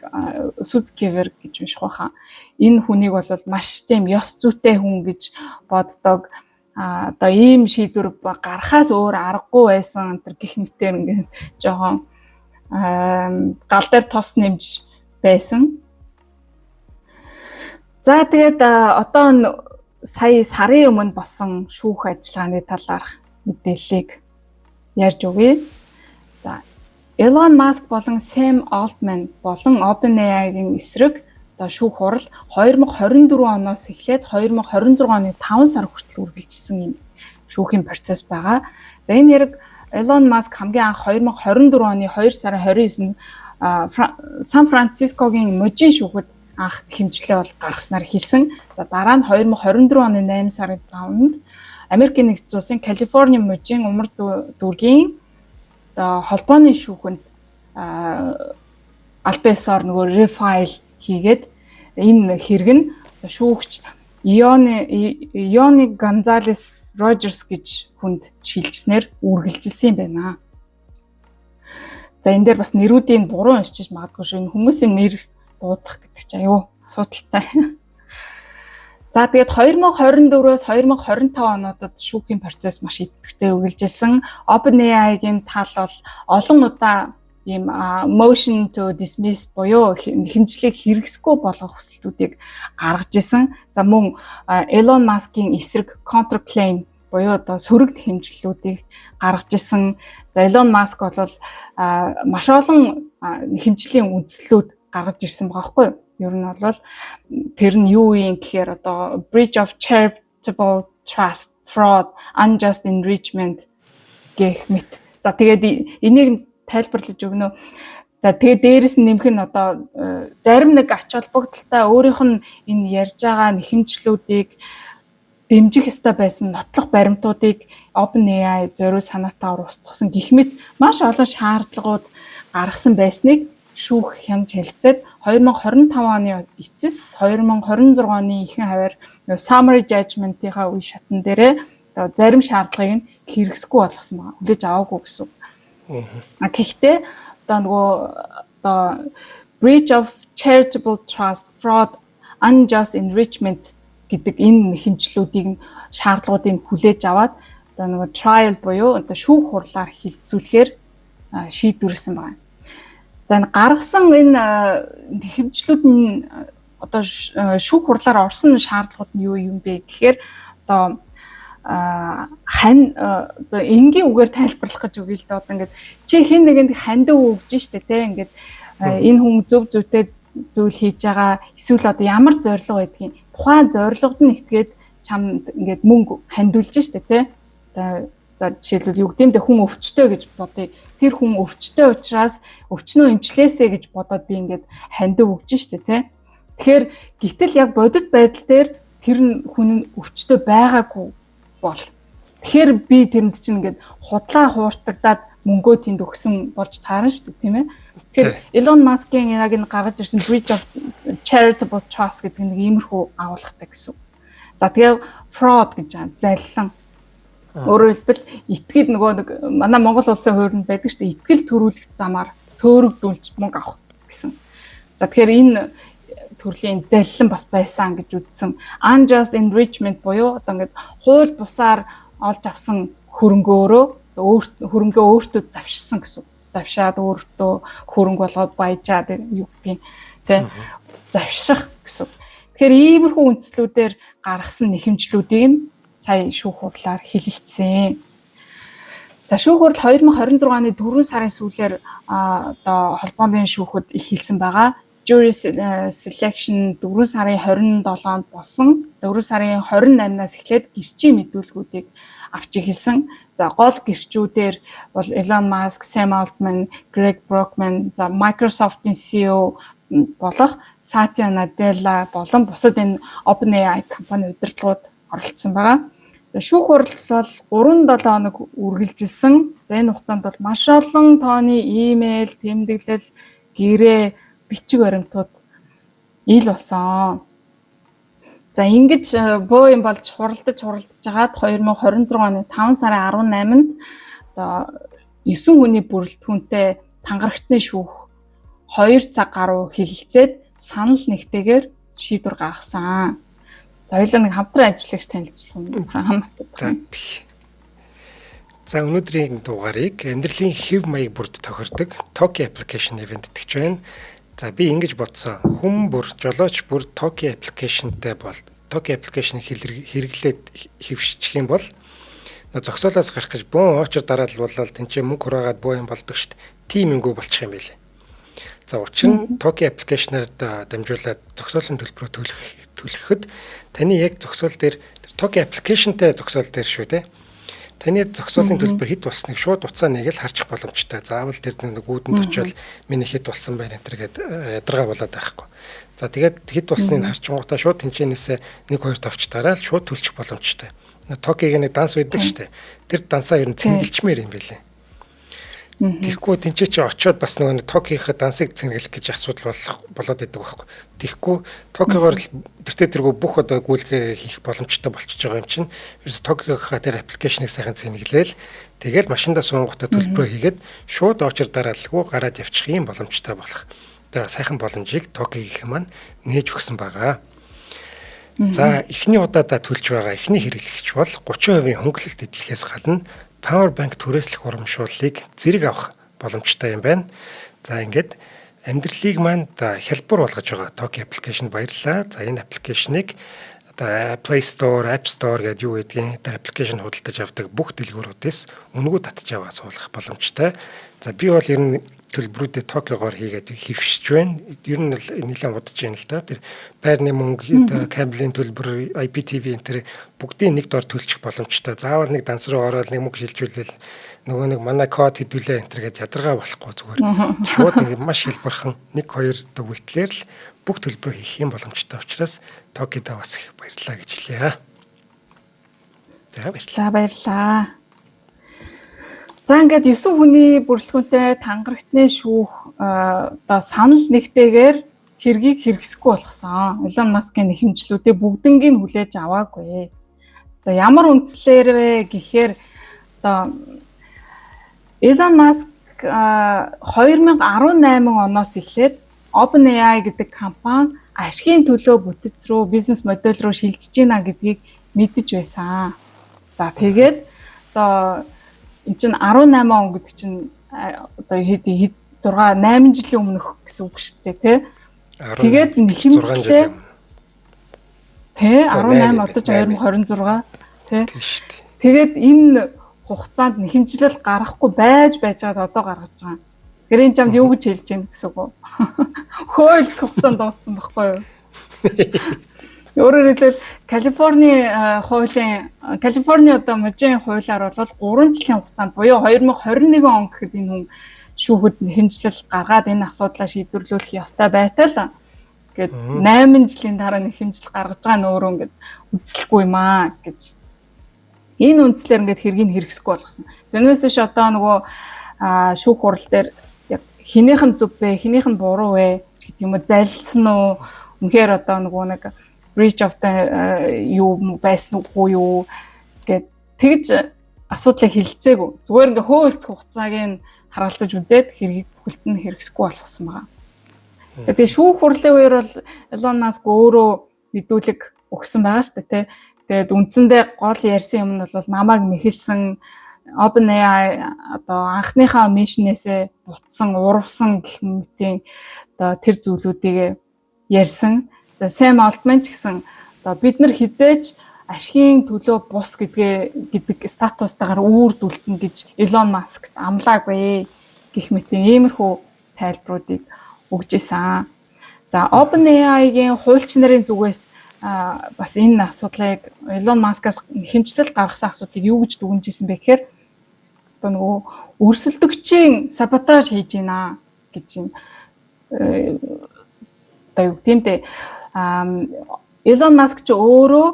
гэж унших байхаа. Энэ хүнийг бол маш тийм ёс зүйтэй хүн гэж боддог. Одоо ийм шийдвэр гарахаас өөр аргагүй байсан энэ гих мэтээр ингээд жоохон гал дээр тос нэмж байсан. За тэгээд одоо сая сарын өмнө болсон шүүх ажиллагааны талаарх мэдээллийг ярьж өгье. За Elon Musk болон Sam Altman болон OpenAI-гийн эсрэг одоо шүүх хурал 2024 оноос эхлээд 2026 оны 5 сар хүртэл үргэлжилсэн юм шүүхийн процесс байгаа. За энэ хэрэг Elon Musk хамгийн анх 2024 оны 2 сарын 29-нд Сан Францискогийн мужийн шүүхэд анх хэмжлээ бол гаргаснаар хэлсэн. За дараа нь 2024 оны 8 сарын 5-нд Америкийн нэгдсэн улсын Калифорни мужийн умар дүүргийн холбооны шүүхэнд албасаар нөгөө рефайл хийгээд энэ хэрэг нь шүүгч Иони Гонзалес Рожерс гэж хүнд шилжснээр үргэлжилсэн юм байна. За энэ дээр бас нэрүүдийн буруу уншиж магадгүй шүү. Энэ хүмүүсийн нэр дуудах гэдэг чинь аюу асуудалтай. За тэгээд 2024-өөс 2025 онуудад шүүхийн процесс маш идэвхтэй үргэлжилсэн. OpenAI-гийн тал бол олон удаа ийм motion to dismiss буюу хэмжлийг хэрэгсэхгүй болгох хүсэлтүүдийг гаргаж исэн. За мөн Elon Musk-ийн эсрэг counterclaim буюу одоо сөрөг хэмжлэлүүдийг гаргаж исэн. За Elon Musk бол маш олон хэмжлийн үндслүүд гаргаж ирсэн байгаа байхгүй юу? Ер нь бол тэр нь юу юм гэхээр одоо breach of charitable trust, fraud, unjust enrichment гэх мэт. За тэгээд энийг тайлбарлаж өгнө. За тэгээд дээрэс нь нэмэх нь одоо зарим нэг ач холбогдолтой өөрийнх нь энэ ярьж байгаа нэхэмжлүүдийг дэмжих ёстой байсан нотлох баримтуудыг OpenAI зориуд санаатаар устгасан гэх мэт маш олон шаардлагууд гаргасан байсныг шүүх хянж хэлцээд 2025 оны эцэс 2026 оны ихэнх хавар summary judgment-ийнхаа үе шатн дээрээ одоо зарим шаардлагыг нь хэрэгсэхгүй болгосон байна. Хүлээж аваагүй гэсэн. Гэхдээ одоо breach of charitable trust, fraud, unjust enrichment гэдэг энэ хэмжлүүдийг шаардлагуудыг хүлээж аваад одоо trial буюу одоо шүүх хурлаар хилцүүлэхээр шийдвэрлсэн байна. За гаргасан энэ хэмжлүүд нь одоо шүүх хурлаар орсон шаардлагууд нь юу юм бэ гэхээр одоо одоо энгийн үгээр тайлбарлах гэж үгүй л дээ. Одоо ингээд чи хэн нэгэнд хандив өгж штэ те ингээд энэ хүн зөв зүйтэй зүйл хийж байгаа эсвэл одоо ямар зорилго байдгийг тухайн зорилгод нь итгээд чамд ингээд мөнгө хандуулж штэ те. За жишээлбэл юу гэмдэ хүн өвчтөй гэж бодъё. Тэр хүн өвчтөй учраас өвчнөө эмчлээсэ гэж бодоод би ингээд хандив өгж штэ те. Тэгэхээр гítэл яг бодит байдал дээр тэр хүн нь өвчтөй байгаагүй бол тэгэхээр би тэрэнд чинь ингээд худлаа хууртагдаад мөнгөө тэнд өгсөн болж таарна шүү дээ тийм ээ. Тэгэхээр Elon Musk-ийн яг энэ гаргаж ирсэн breach of charitable trust гэдэг нэг иймэрхүү агуулгатай гэсэн. За тэгээ fraud гэж заллан. Өөрөөр хэлбэл итгэл нөгөө нэг манай Монгол улсын хувьд байдаг шүү дээ. Итгэл төрүүлэх замаар төөрөгдүүлж мөнгө авах гэсэн. За тэгэхээр энэ төрлийн заллан бас байсан гэж үзсэн. Unjust enrichment буюу одоо ингээд хууль бусаар олж авсан хөрөнгөөрөө хөрөнгөө өөртөө завширсан гэсэн. Завшаад өөртөө хөрөнгө болгоод баяжаад юу гэдгийг тэ завшрах гэсэн. Тэгэхээр иймэрхүү үндслүүдээр гаргасан нэхэмжлүүдийг нь сая шүүх хурлаар хэлэлцсэн. За шүүх хурл 2026 оны 4 сарын сүүлээр одоо холбооны шүүхэд эхэлсэн байгаа. Jury selection 4 сарын 27-нд болсон. 4 сарын 28-наас эхлээд гэрчийн мэдүүлгүүдийг авч эхэлсэн. За гол гэрчүүдээр бол Elon Musk, Sam Altman, Greg Brockman, за Microsoft-ийн CEO болох Satya Nadella болон бусад энэ OpenAI компани удирдлагууд оролцсон байгаа. За шүүх хурл бол 3-7 хоног үргэлжилсэн. За энэ хугацаанд бол маш олон тооны имэйл, тэмдэглэл, гэрээ, бичиг баримтууд ил болсон. За ингэж боо юм болж хуралдаж жагаад 2026 оны 5 сарын 18-нд одоо 9 хүний бүрэлдэхүүнтэй тангарагтны шүүх 2 цаг гаруй хэлэлцээд санал нэгтэйгээр шийдвэр гаргасан. За хоёулаа нэг хамтран ажиллагч танилцуулах юм хамаатай. За өнөөдрийн дугаарыг амьдралын хэв маяг бүрд тохирдог Toki application event гэж байна. За би ингэж бодсон. Хүн бүр жолооч бүр Toki application-тэй бол Toki application-ыг хэрэглээд хэвшчих юм бол зогсоолоос гарах гэж бөөн очор дараад болол тэнцээ мөнгө хураагаад боо юм болдог шүү дээ. Тим юмгүй болчих юм билээ. За учир нь Toki application-аар дамжуулаад зогсоолын төлбөрөө төлөхөд таны яг зогсоол дээр Toki application-тэй зогсоол дээр шүү дээ. Таны зогсоолын төлбөр хэд болсныг шууд уцаа нэг л харчих боломжтой. Заавал тэр нэг үүдэнд очивол миний хэд болсон байна энэ төргээд ядаргаа болоод байхгүй. За тэгээд хэд болсныг харчингуудаа шууд тэнцэнээсээ 1-2 тавч дараал шууд төлчих боломжтой. Токиг нэг данс байдаг шүү дээ. Тэр дансаа ер нь цэнгэлчмээр юм билээ. Тэгэхгүй тэнцээ чи очиод бас нөгөө Токигийнхаа дансыг цэнгэлэх гэж асуудал болоод идэг байхгүй. Тэгэхгүй Токигоор тэртээ бүх одоо гүйлгээ хийх боломжтой болчихж байгаа юм чинь. Ерөөс Токигийнхаа тэр аппликейшнийг сайхан цэнгэлээл тэгэл машиндаа суунгуудаа төлбөрөө хийгээд шууд очир дараалгүй гараад явчих юм боломжтой болох. Тэр сайхан боломжийг Токигийнх маань нээж өгсөн байгаа. За эхний удаадаа төлж байгаа эхний хэрэглэгч бол 30% хөнгөлөлт эдлэхээс гадна Power bank түрээслэх урамшууллыг зэрэг авах боломжтой юм байна. За ингээд амьдралыг маань хялбар болгож байгаа Toki application баярлалаа. За энэ аппликейшнийг Play Store, App Store гэдэг юу гэдгийг тэр аппликейшн худалдаж авдаг бүх дэлгүүрүүдээс үнэгүй татж аваа суулгах боломжтой. За би бол ер нь төлбөрүүдэд Toki-гоор хийгээд хөвшиж байна. Ер нь нэлээд удаж байна л да. Тэр байрны мөнгө, кабелийн төлбөр, IPTV энэ бүгдийг нэг дор төлчих боломжтой. Заавал нэг данс руу ороод нэг мөнгө шилжүүлэл нөгөө нэг манай код хэдүүлээ энэ гэдэг ядаргаа болохгүй зүгээр. Шууд нэг маш хэлбэрхэн 1-2 төгөлтлөөр л бүх төлбөрөө хийх юм боломжтой учраас Toki-да бас их баярлалаа гэж хэлье. За баярлалаа. За ингээд 9 хүний бүрэлдэхүүнтэй тангарагтны шүүх одоо санал нэгтэйгээр хэргийг хэрэгсэхгүй болгосон. Elon Musk-ийн нэхэмжлүүдээ бүгднийг хүлээж аваагүй. За ямар үндслээр вэ гэхээр одоо Elon Musk 2018 оноос эхлээд OpenAI гэдэг компани ашигын төлөө бүтэц рүү бизнес модель руу шилжиж байна гэдгийг мэдэж байсан. За тэгээд одоо энэ чинь 18 он гэдэг чинь одоо хэд 8 жилийн өмнөх гэсэн үг шүү дээ тий. Тэгээд нэхэмжлээ тий 18 одоо 2026 тий. Тэгээд энэ хугацаанд нэхэмжлэл гаргахгүй байж байгаа одоо гаргаж байгаа. Тэгэхээр энэ чамд юу гэж хэлж байна гэсэн үг үү? Хөөлц хугацаанд дууссан байхгүй юу? Өөрөөр хэлбэл Калифорни одоо мужийн хуулиар бол 3 жилийн хугацаанд буюу 2021 он гэхэд энэ хүн шүүхэд нэхэмжлэл гаргаад энэ асуудлаа шийдвэрлүүлэх ёстой байтал гээд 8 жилийн дараа нэхэмжлэл гаргаж байгаа нь өөрөө ингээд үзэлгүй юм аа гэж. Энэ үндслээр ингээд хэргийг хэрэгсэхгүй болгосон. Тэрнээс биш одоо нөгөө шүүх хурал дээр хинийх нь зөв бэ, хинийх нь буруу вэ гэдэг юм уу, залилсан уу? Үнэхээр одоо нөгөө нэг breach of the юу байсан уу юу гэд тэгж асуудлыг хэлцээгүй. Зүгээр ингээ хөөлц хугацааг нь харгалзаж үзээд хэргийг бүхэлд нь хэрэгсэхгүй болгосон байгаа. За тэгээ шүүх хурлын үеэр бол Elon Musk өөрөө мэдүүлэг өгсөн байгаа шүү дээ, тий. Тэгээд үндсэндээ гол ярьсан юм нь бол намайг мэхэлсэн OpenAI одоо анхныхаа мишнээсээ бутсан, урвсан гэх мэтийн одоо тэр зүйлүүдийг ярьсан. За Sam Altman ч гэсэн одоо бид нар хизээж ашигын төлөө бус гэдэг статустайгаар үүрдүүлтэн гэж Elon Musk-т амлаагүй гэх мэтийн иймэрхүү тайлбаруудыг өгж исэн. За OpenAI-гийн хуульч нарын зүгээс бас энэ асуудлыг Elon Musk-аас хэмжлэл гаргасан асуудлыг юу гэж дүгнэж исэн бэ гэхээр одоо нөгөө өрсөлдөгчийн саботаж хийж байна гэж юм. Одоо юу гэмтэй Elon Musk ч өөрөө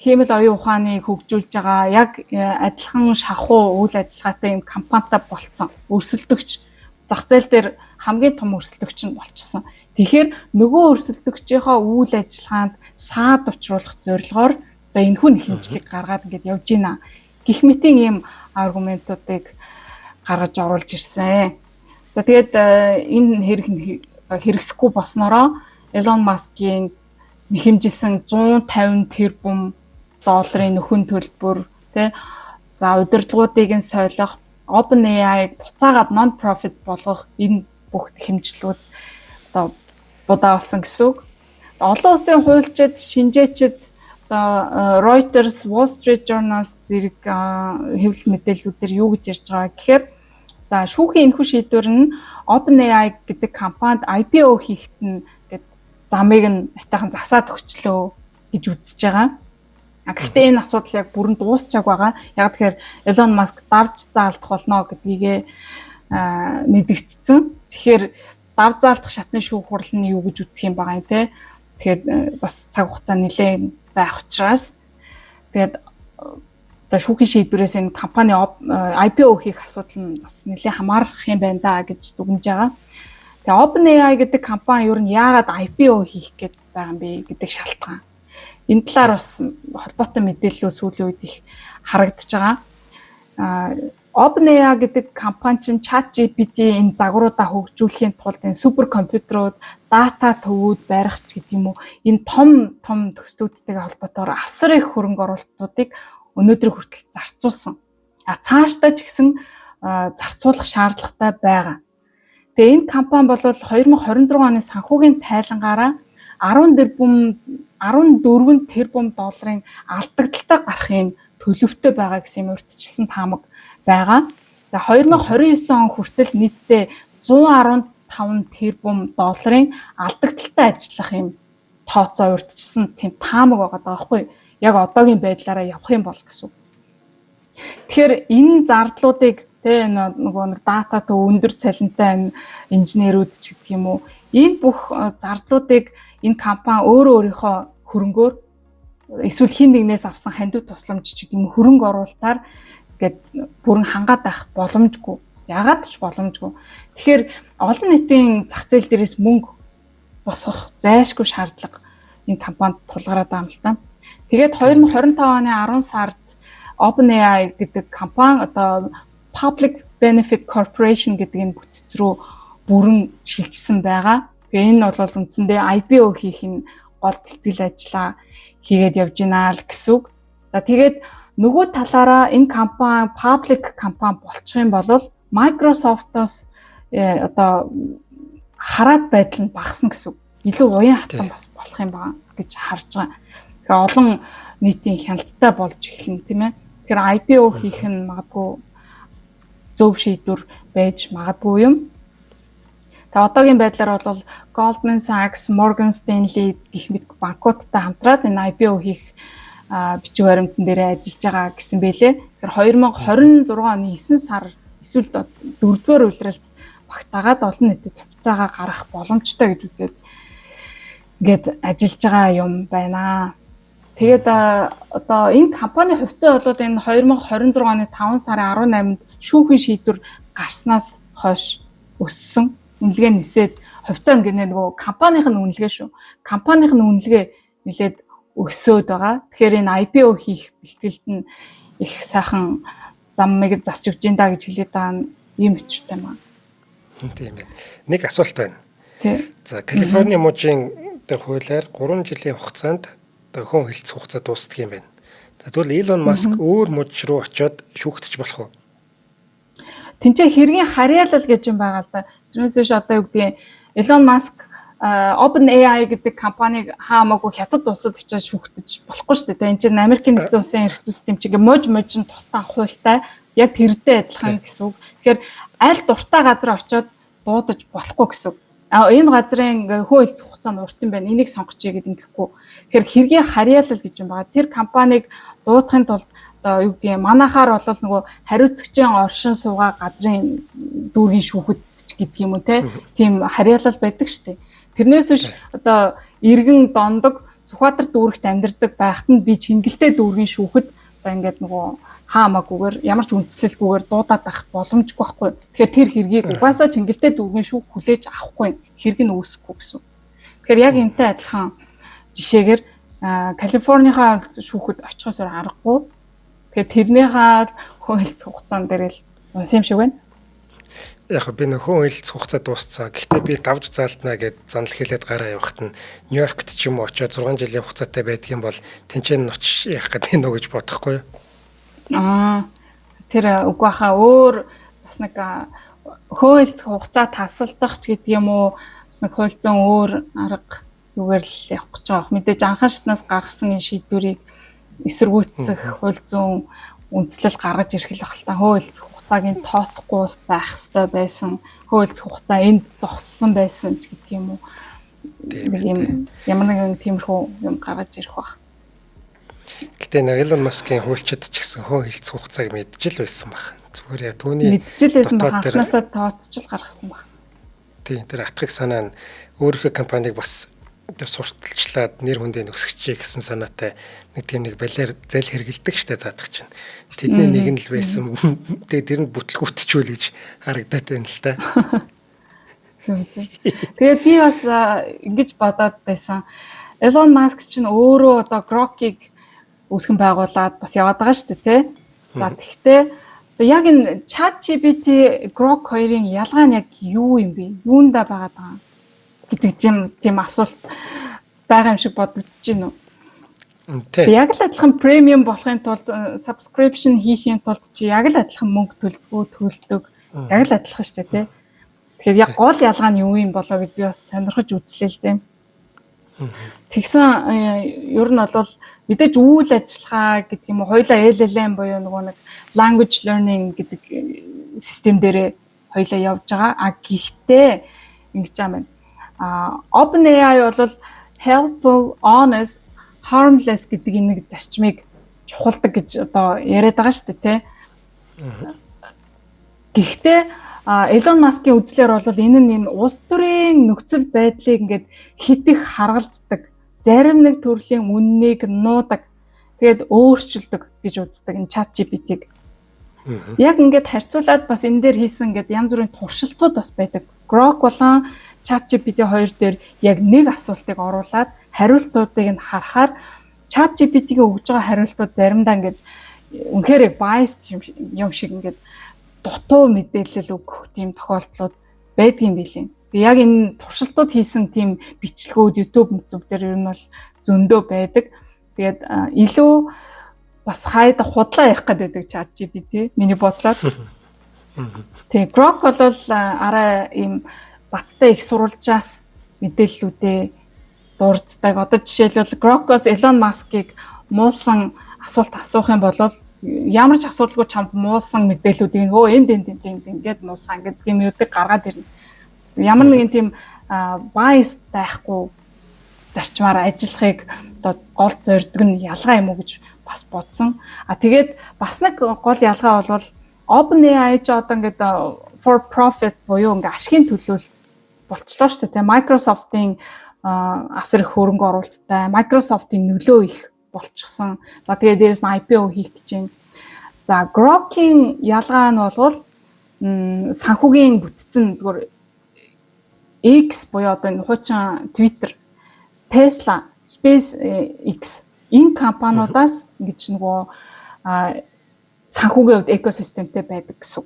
хиймэл оюун ухааныг хөгжүүлж байгаа яг адилхан шахуу үйл ажиллагаатай юм компанитай болцсон. Өрсөлдөгч зах зээл дээр хамгийн том өрсөлдөгч нь болчихсон. Тэгэхээр нөгөө өрсөлдөгчийнхөө үйл ажиллагаанд саад учруулах зорилгоор одоо энэхүү нэхэмжлийг гаргаад ингээд явж байна. Гэх мэтийн ийм аргументуудыг гаргаж оруулж ирсэн. За тэгээд энэ хэрэгсэхгүй болсноороо Elon Musk-ийн нэхэмжилсэн 150 тэрбум долларын нөхөн төлбөр тий за удирдлагуудыг нь сойлох OpenAI-г буцаагаад non-profit болгох энэ бүх хэмжлүүд одоо будаалсан гэсэн үг. Олон улсын хуульчид, шинжээчид одоо Reuters, Wall Street Journal зэрэг хэвлэл мэдээллүүдээр юу гэж ярьж байгаа гэхээр за шүүхийн энэхүү шийдвэр нь OpenAI гэдэг компанид IPO хийхэд нь гэдэг замыг нь атайхан засаад өгчлөө гэж үзэж байгаа. Гэхдээ энэ асуудал яг бүрэн дуусчааг байгаа. Яг тэгэхээр Elon Musk давж заалдах болно гэдгийг мэдэгдсэн. Тэгэхээр дав заалдах шатны шүүх хурал нь юу гэж үзэх юм байгаа юм те. Тэгэхээр бас цаг хугацаа нэлээд байх учраас тэгээд одоо шүүхийн шийдвэрээс энэ компани IPO хийх асуудал нь бас нэлээд хамаарах юм байна да гэж дүгнэж байгаа. Тэгээ OpenAI гэдэг компани ер нь яагаад IPO хийх гээд байгаа юм бэ гэдэг шалтгаан. Энэ талаар бас холбоотой мэдээлэл сүүлийн үед их харагдаж байгаа. OpenAI гэдэг компани чинь ChatGPT энэ загваруудаа хөгжүүлэхийн тулд энэ суперкомпьютерууд, дата төвүүд барих ч гэдэг юм уу, энэ том төслүүдтэйгээ холбоотойгоор асар их хөрөнгө оруулалтуудыг өнөөдөр хүртэл зарцуулсан. Цаашдаа ч гэсэн зарцуулах шаардлагатай байгаа. Тэгээ энэ компани бол 2026 оны санхүүгийн тайлангаараа 14 тэрбум долларын алдагдaltaй гарахын төлөвтэй байгаа гэсэн юм урьдчилсан таамаг байгаа. За 2029 он хүртэл нийтдээ 115 тэрбум долларын алдагдaltaй ажиллах юм тооцоо урьдчилсан тийм таамаг байгаа даахгүй. Яг одоогийн байдлаараа явах юм бол гэсэн. Тэгэхээр энэ зардлуудыг нөгөө дататай өндөр цалинтай инженерүүд ч гэдэг юм уу, энэ бүх зардлуудыг энэ компани өөрийнхөө хөрөнгөөр эсвэл хин нэгнээс авсан хандив тусламж ч гэдэг юм хөрөнгө оруулалтаар гээд бүрэн хангаад байх боломжгүй. Ягаад ч боломжгүй. Тэгэхээр олон нийтийн зах зээл дээрээс мөнгө босгох зайлшгүй шаардлага энэ компанид тулгараад байгаа юм л та. Тэгээд 2025 оны 10 сард OpenAI гэдэг компани одоо Public Benefit Corporation гэдэг энэ бүтц рүү бүрэн шилжсэн байгаа. Тэгээ энэ бол үндсэндээ IPO хийх нь гол бэлтгэл ажиллаа хийгээд явж байна л гэсэн үг. За тэгээд нөгөө талаараа энэ компани public компани болчих юм бол Microsoft-оос одоо хараад байдал нь багасна гэсэн үг. Илүү уян хатан бас болох юм байна гэж харж байгаа. Тэгэхээр олон нийтийн хяналттай болж эхэлнэ тийм ээ. Тэгэхээр IPO хийх нь магадгүй зөв шийдвэр байж магадгүй юм. Тэгээ одоогийн байдлаар бол Goldman Sachs, Morgan Stanley гэх мэт банкудтай хамтраад энэ IPO хийх бичиг баримтан дээр ажиллаж байгаа гэсэн бэлээ. Тэгэхээр 2026 оны 9 сар эсвэл 4-р улиралд багтаагаад олон нийтэд хувьцаагаа гаргах боломжтой гэж үзээд ингээд ажиллаж байгаа юм байна. Тэгээд одоо энэ компани хувьцаа бол энэ 2026 оны 5 сарын 18-нд шүүхийн шийдвэр гарснаас хойш өссөн. Үнэлгээ нисээд хувьцаа ингээд нөгөө компанийн үнэлгээ шүү. Компанийн үнэлгээ нэлээд өсөөд байгаа. Тэгэхээр энэ IPO хийх бэлтгэлд нь их сайхан замыг засч өгч ин да гэж хэлээд байгаа юм учиртай маа. Тийм байна. Нэг асуулт байна. Тий. За Калифорни мужийн хуулиар 3 жилийн хугацаанд хүн хэлцэх хугацаа дуусдаг юм байна. Тэгвэл Илон Маск өөр муж руу очиод шүүгдэж болох уу? Тинчээ хэргийн харьяалал гэж юм байгаа л да. Тэрнээс биш одоо юу гэдгийг Илон Маск OpenAI гэдэг компаниг хаамаагүй хятад улсад очиж шүүгдэж болохгүй шүү дээ. Энд чинь Америкийн нэгдсэн улсын эрх зүйн систем чигээ мужийн тусдаа хуультай яг тэрдээ адилхан гэсэн үг. Тэгэхээр аль дуртай газар очиод дуудаж болохгүй гэсэн үг. Энэ газрын хөө хэлцэх хугацаа нь урт юм байна. Энийг сонгочихъя гэд ингэхгүй. Тэгэхээр хэргийн харьяалал гэж юм байгаа. Тэр компаниг дуудахын тулд одоо юу гэдгийг манахаар бол нөгөө хариуцагчийн оршин суугаа газрын дүүргийн шүүхэд гэдэг юм уу те. Тийм харьяалал байдаг шүү дээ. Тэрнээс биш одоо иргэн дондог Сүхбаатар дүүрэгт амьдардаг байхад нь би Чингэлтэй дүүргийн шүүхэд одоо ингээд нөгөө хаамаагүйгээр ямар ч үндслэлгүйгээр дуудаад авах боломжгүй байхгүй. Тэгэхээр тэр хэргийг угаасаа Чингэлтэй дүүргийн шүүх хүлээж авахгүй хэрэг нь үүсэхгүй гэсэн. Тэгэхээр яг энэтэй адилхан жишээгээр Калифорнийнхаа шүүхэд очихоос аргагүй. Тэгэхээр тэрнийхээ хөлц хугацаан дээр л унсан юм шиг байна. Яг би нөхөн хэлц хугацаа дуусцаа. Гэхдээ би давж заалтнаа гэд занал хэлээд гараа явахад нь Нью-Йоркт ч юм уу очиод 6 жилийн хугацаатай байдгийн бол тэнцэн очиж явах гэдэг нөө гэж бодохгүй юу? Тэр үгүй хаа өөр бас нэг хөөлц хугацаа тасалдах ч гэдэг юм уу бас нэг хуульцсан өөр арга юугаар л явах гэж байгаа. Мэдээж анхан шатнаас гаргасан энэ шийдвэрийг эсэргүүцэх хуульцсан үндслэл гаргаж ирэх л ахaltaа хөөлц хугацааг нь тооцохгүй байх ёстой байсан. Хөөлц хугацаа энд зогссон байсан ч гэдэг юм уу. Тийм ямар нэгэн тиймэрхүү юм гаргаж ирэх баг. Гэтэ Илон Маскын хуульчид ч гэсэн хөө хэлцэх хугацааг мэджил байсан баг. Зүгээр яа түүний мэджил байсан баг. Анхнаасаа тооцчил гаргасан баг. Тийм тэр атгах санаа нь өөрийнхөө компанийг бас сурталчлаад нэр хүндээ өсгөчэй гэсэн санаатай нэг тийм нэг балиар зал хэргэлдэг штэ заадах чинь. Тэдний нэг нь л байсан. Тэгээ тэр нь бүтлгүүтчүүл гэж харагдаад байна л та. Зөв. Тэгээд би бас ингэж бодоод байсан. Elon Musk чинь өөрөө одоо Grok-ыг үүсгэн байгуулад бас яваад байгаа штэ тий. За тэгтээ яг энэ ChatGPT Grok хоёрын ялгаа нь яг юу юм бэ? Юунда байгаад байгаа гэдэг тийм асуулт байгаа юм шиг бодогдож байна уу? Тий. Яг л адилхан премиум болохын тулд subscription хийхин тулд чи яг л адилхан мөнгө төлдөг. Яг л адилхан шүү дээ тий. Тэгэхээр яг гол ялгаа нь юу юм болоо гэд би бас сонирхож үзлээ л дээ. Тэгсэн ер нь бол мэдээж үйл ажиллагаа гэдэг юм уу хоёлаа LLM буюу нөгөө нэг language learning гэдэг систем дээр хоёлаа явж байгаа. Гэхдээ ингэж юм байна. OpenAI бол helpful, honest, harmless гэдэг нэг зарчмыг чухалдаг гэж одоо яриад байгаа шүү дээ тий. Гэхдээ Elon Musk-ийн үзлээр бол энэ улс төрийн нөхцөл байдлыг ингээд хитэх харгалздаг, зарим нэг төрлийн үннийг нуудаг, тэгээд өөрчилдөг гэж үздэг энэ ChatGPT-г. Яг ингээд харьцуулаад бас энэ дээр хийсэн ингээд янз бүрийн туршилтууд бас байдаг. Grok болон ChatGPT хоёр дээр яг нэг асуултыг оруулаад хариултуудыг нь харахаар ChatGPT-ಗೆ өгж байгаа хариултууд заримдаа ингээд үнэхээр biased юм шиг ингээд дутуу мэдээлэл өгөх тийм тохиолдлууд байдгийн билээ. Тэгээ яг энэ туршилтууд хийсэн тийм бичлэгүүд YouTube дээр ер нь бол зөндөө байдаг. Тэгээд илүү бас хайда худлаа явах гэдэг ChatGPT миний бодлоод. Тэгээ Grok бол арай ийм баттай их сурвалжаас мэдээллүүдээ дурддаг. Одоо жишээлбэл Grok-оос Elon Musk-ыг муулсан асуулт асуух юм бол ямар ч асуудалгүй чамд муусан мэдээллүүдийг энд ингээд муусан гэдэг юм үүдийг гаргаад ирнэ. Ямар нэгэн тийм bias байхгүй зарчмаар ажиллахыг одоо гол зорддог нь ялгаа юм уу гэж бас бодсон. Тэгээд бас нэг гол ялгаа бол OpenAI ч одоо ингээд for profit буюу ингээд ашигын төлөөл болцлоо шүү дээ. Microsoft-ийн асар их хөрөнгө оруулалттай, Microsoft-ийн нөлөө их болчихсон. За тэгээ дээрэс нь IPO хийх гэж байна. За Grok-ийн ялгаа нь бол санхүүгийн бүтцэн зүгээр X буюу одоо энэ хуучин Twitter, Tesla, SpaceX энэ компаниудаас ингэж нөгөө санхүүгийн хувьд экосистемтэй байдаг гэсэн.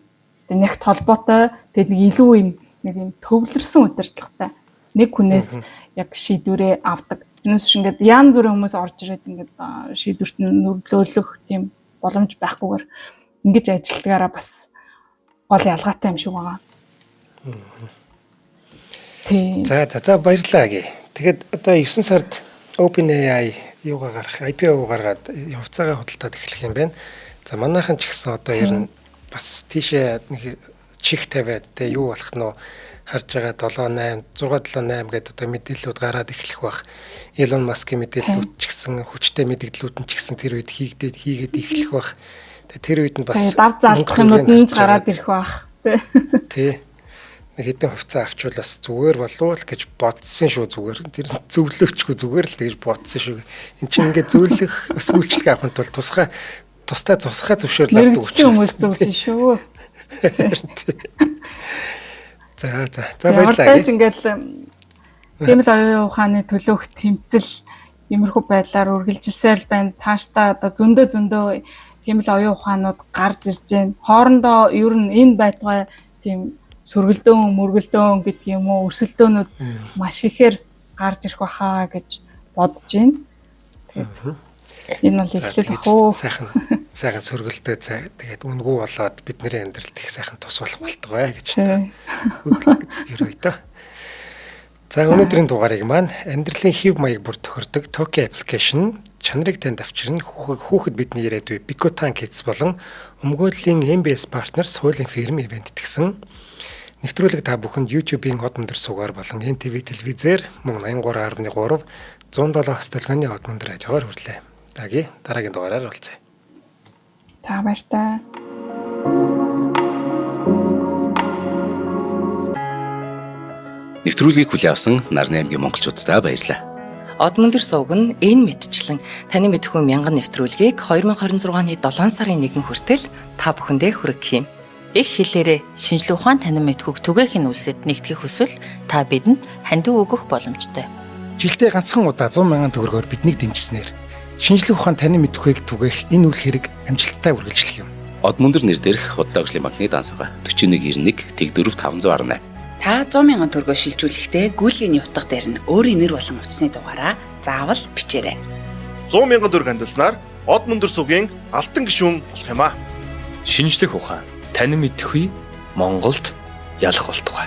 Тэгээ нэгт холбоотой тэгээд нэг илүү юм төвлөрсөн удирдлагатай нэг хүнээс яг шийдвэрээ авдаг. Тэрнээс шиг ингээд янз бүрийн хүмүүс орж ирээд ингээд шийдвэрт нь нөлөөлөх тийм боломж байхгүйгээр ингэж ажилтгаараа бас гол ялгаатай юм шиг байгаа. Тийм. За баярлалаа гээ. Тэгээд одоо 9 сард OpenAI юугаа гарах, IPO гаргаад явцаагаа худалдаад эхлэх юм байна. За манайхан ч гэсэн одоо ер нь бас тийшээ нэг чих тавиад те юу болох нь харж байгаа 678 гэдэг одоо мэдээллүүд гараад эхлэх бах. Elon Musk-ийн мэдээллүүд ч гэсэн хүчтэй мэдээллүүд нь ч гэсэн тэр үед хийгээд эхлэх бах. Тэр үед нь бас дав залдах юмуд нь гараад ирэх бах. Тий. Нэг хэдэн хувцас авчвал бас зүгээр болов л гэж бодсон шүү зүгээр. Тэр зөвлөөчгүй зүгээр л тэгж бодсон шүү. Энд чинь ингээд зөвлөх сүүлчлэг авахын тулд тустай зөвшөөрөл авдаг хүмүүс зөвлөн шүү. За баярлалаа. Ямарч ингээд тийм л оюун ухааны төлөөх тэмцэл иймэрхүү байдлаар үргэлжилсээр байна. Цаашдаа одоо зөндөө тийм л оюун ухаанууд гарч ирж байна. Хоорондоо ер нь энэ байтугай тийм мөргөлдөөн гэдэг юм уу өрсөлдөөнүүд маш ихээр гарч ирэх байхаа гэж бодож байна. Тэгээд энэ бол эхлэл ах. Сайхан сөргөлдөө тэгээд үнгүү болоод бидний амьдралд их сайхан тус болох болтугай гэж ерөөдөө. За өнөөдрийн дугаарыг маань амьдралын хэв маяг бүр тохирдог Tokyo application чанарыг танд авчирна хүүхэд бидний ирээдүй Bikotan Kids болон өмгөөллийн MBS Partners хуулийн фирм ивент гэсэн нэвтрүүлэг та бүхэнд YouTube-ийн од мөндөр суугаар болон NTV телевизээр мөн 83.3 107 хостолгоны од мөндөр хажуугаар хүрлээ. Дараагийн дугаараар уулзъя. За баяртай. Нэвтрүүлгийг хүлээн авсан Нарны аймгийн монголчуудтай баярлалаа. Од мөндөр сувг нь энэ мэдчлэн таны мэдхүйн мянган нэвтрүүлгийг 2026 оны 7 сарын 1 хүртэл та бүхэндээ хүргэх юм. Их хэлээрээ шинжлэх ухаан танин мэдхүйг түгээхийн үлсэд нэгтгэх хүсвэл та бидэнд хандив өгөх боломжтой. Жилдээ ганцхан удаа 100,000 төгрөгөөр биднийг дэмжснээр шинжлэх ухаан танин мэдхүйг түгээх энэ үйл хэрэг амжилттай үргэлжлэх юм. Од мөндөр нэр дээрх Худалдаа агшлын банкны дансага 4191 Тэг 4518. Та 100,000 төгрөгөөр шилжүүлэхдээ гүйлгээний утга дээр нь өөрийн нэр болон утасны дугаараа заавал бичээрэй. 100,000 төгрөг хандилснаар од мөндөр сүгийн алтан гишүүн болох юм а. Шинжлэх ухаан танин мэдхгүй Монголд ялах болтугай.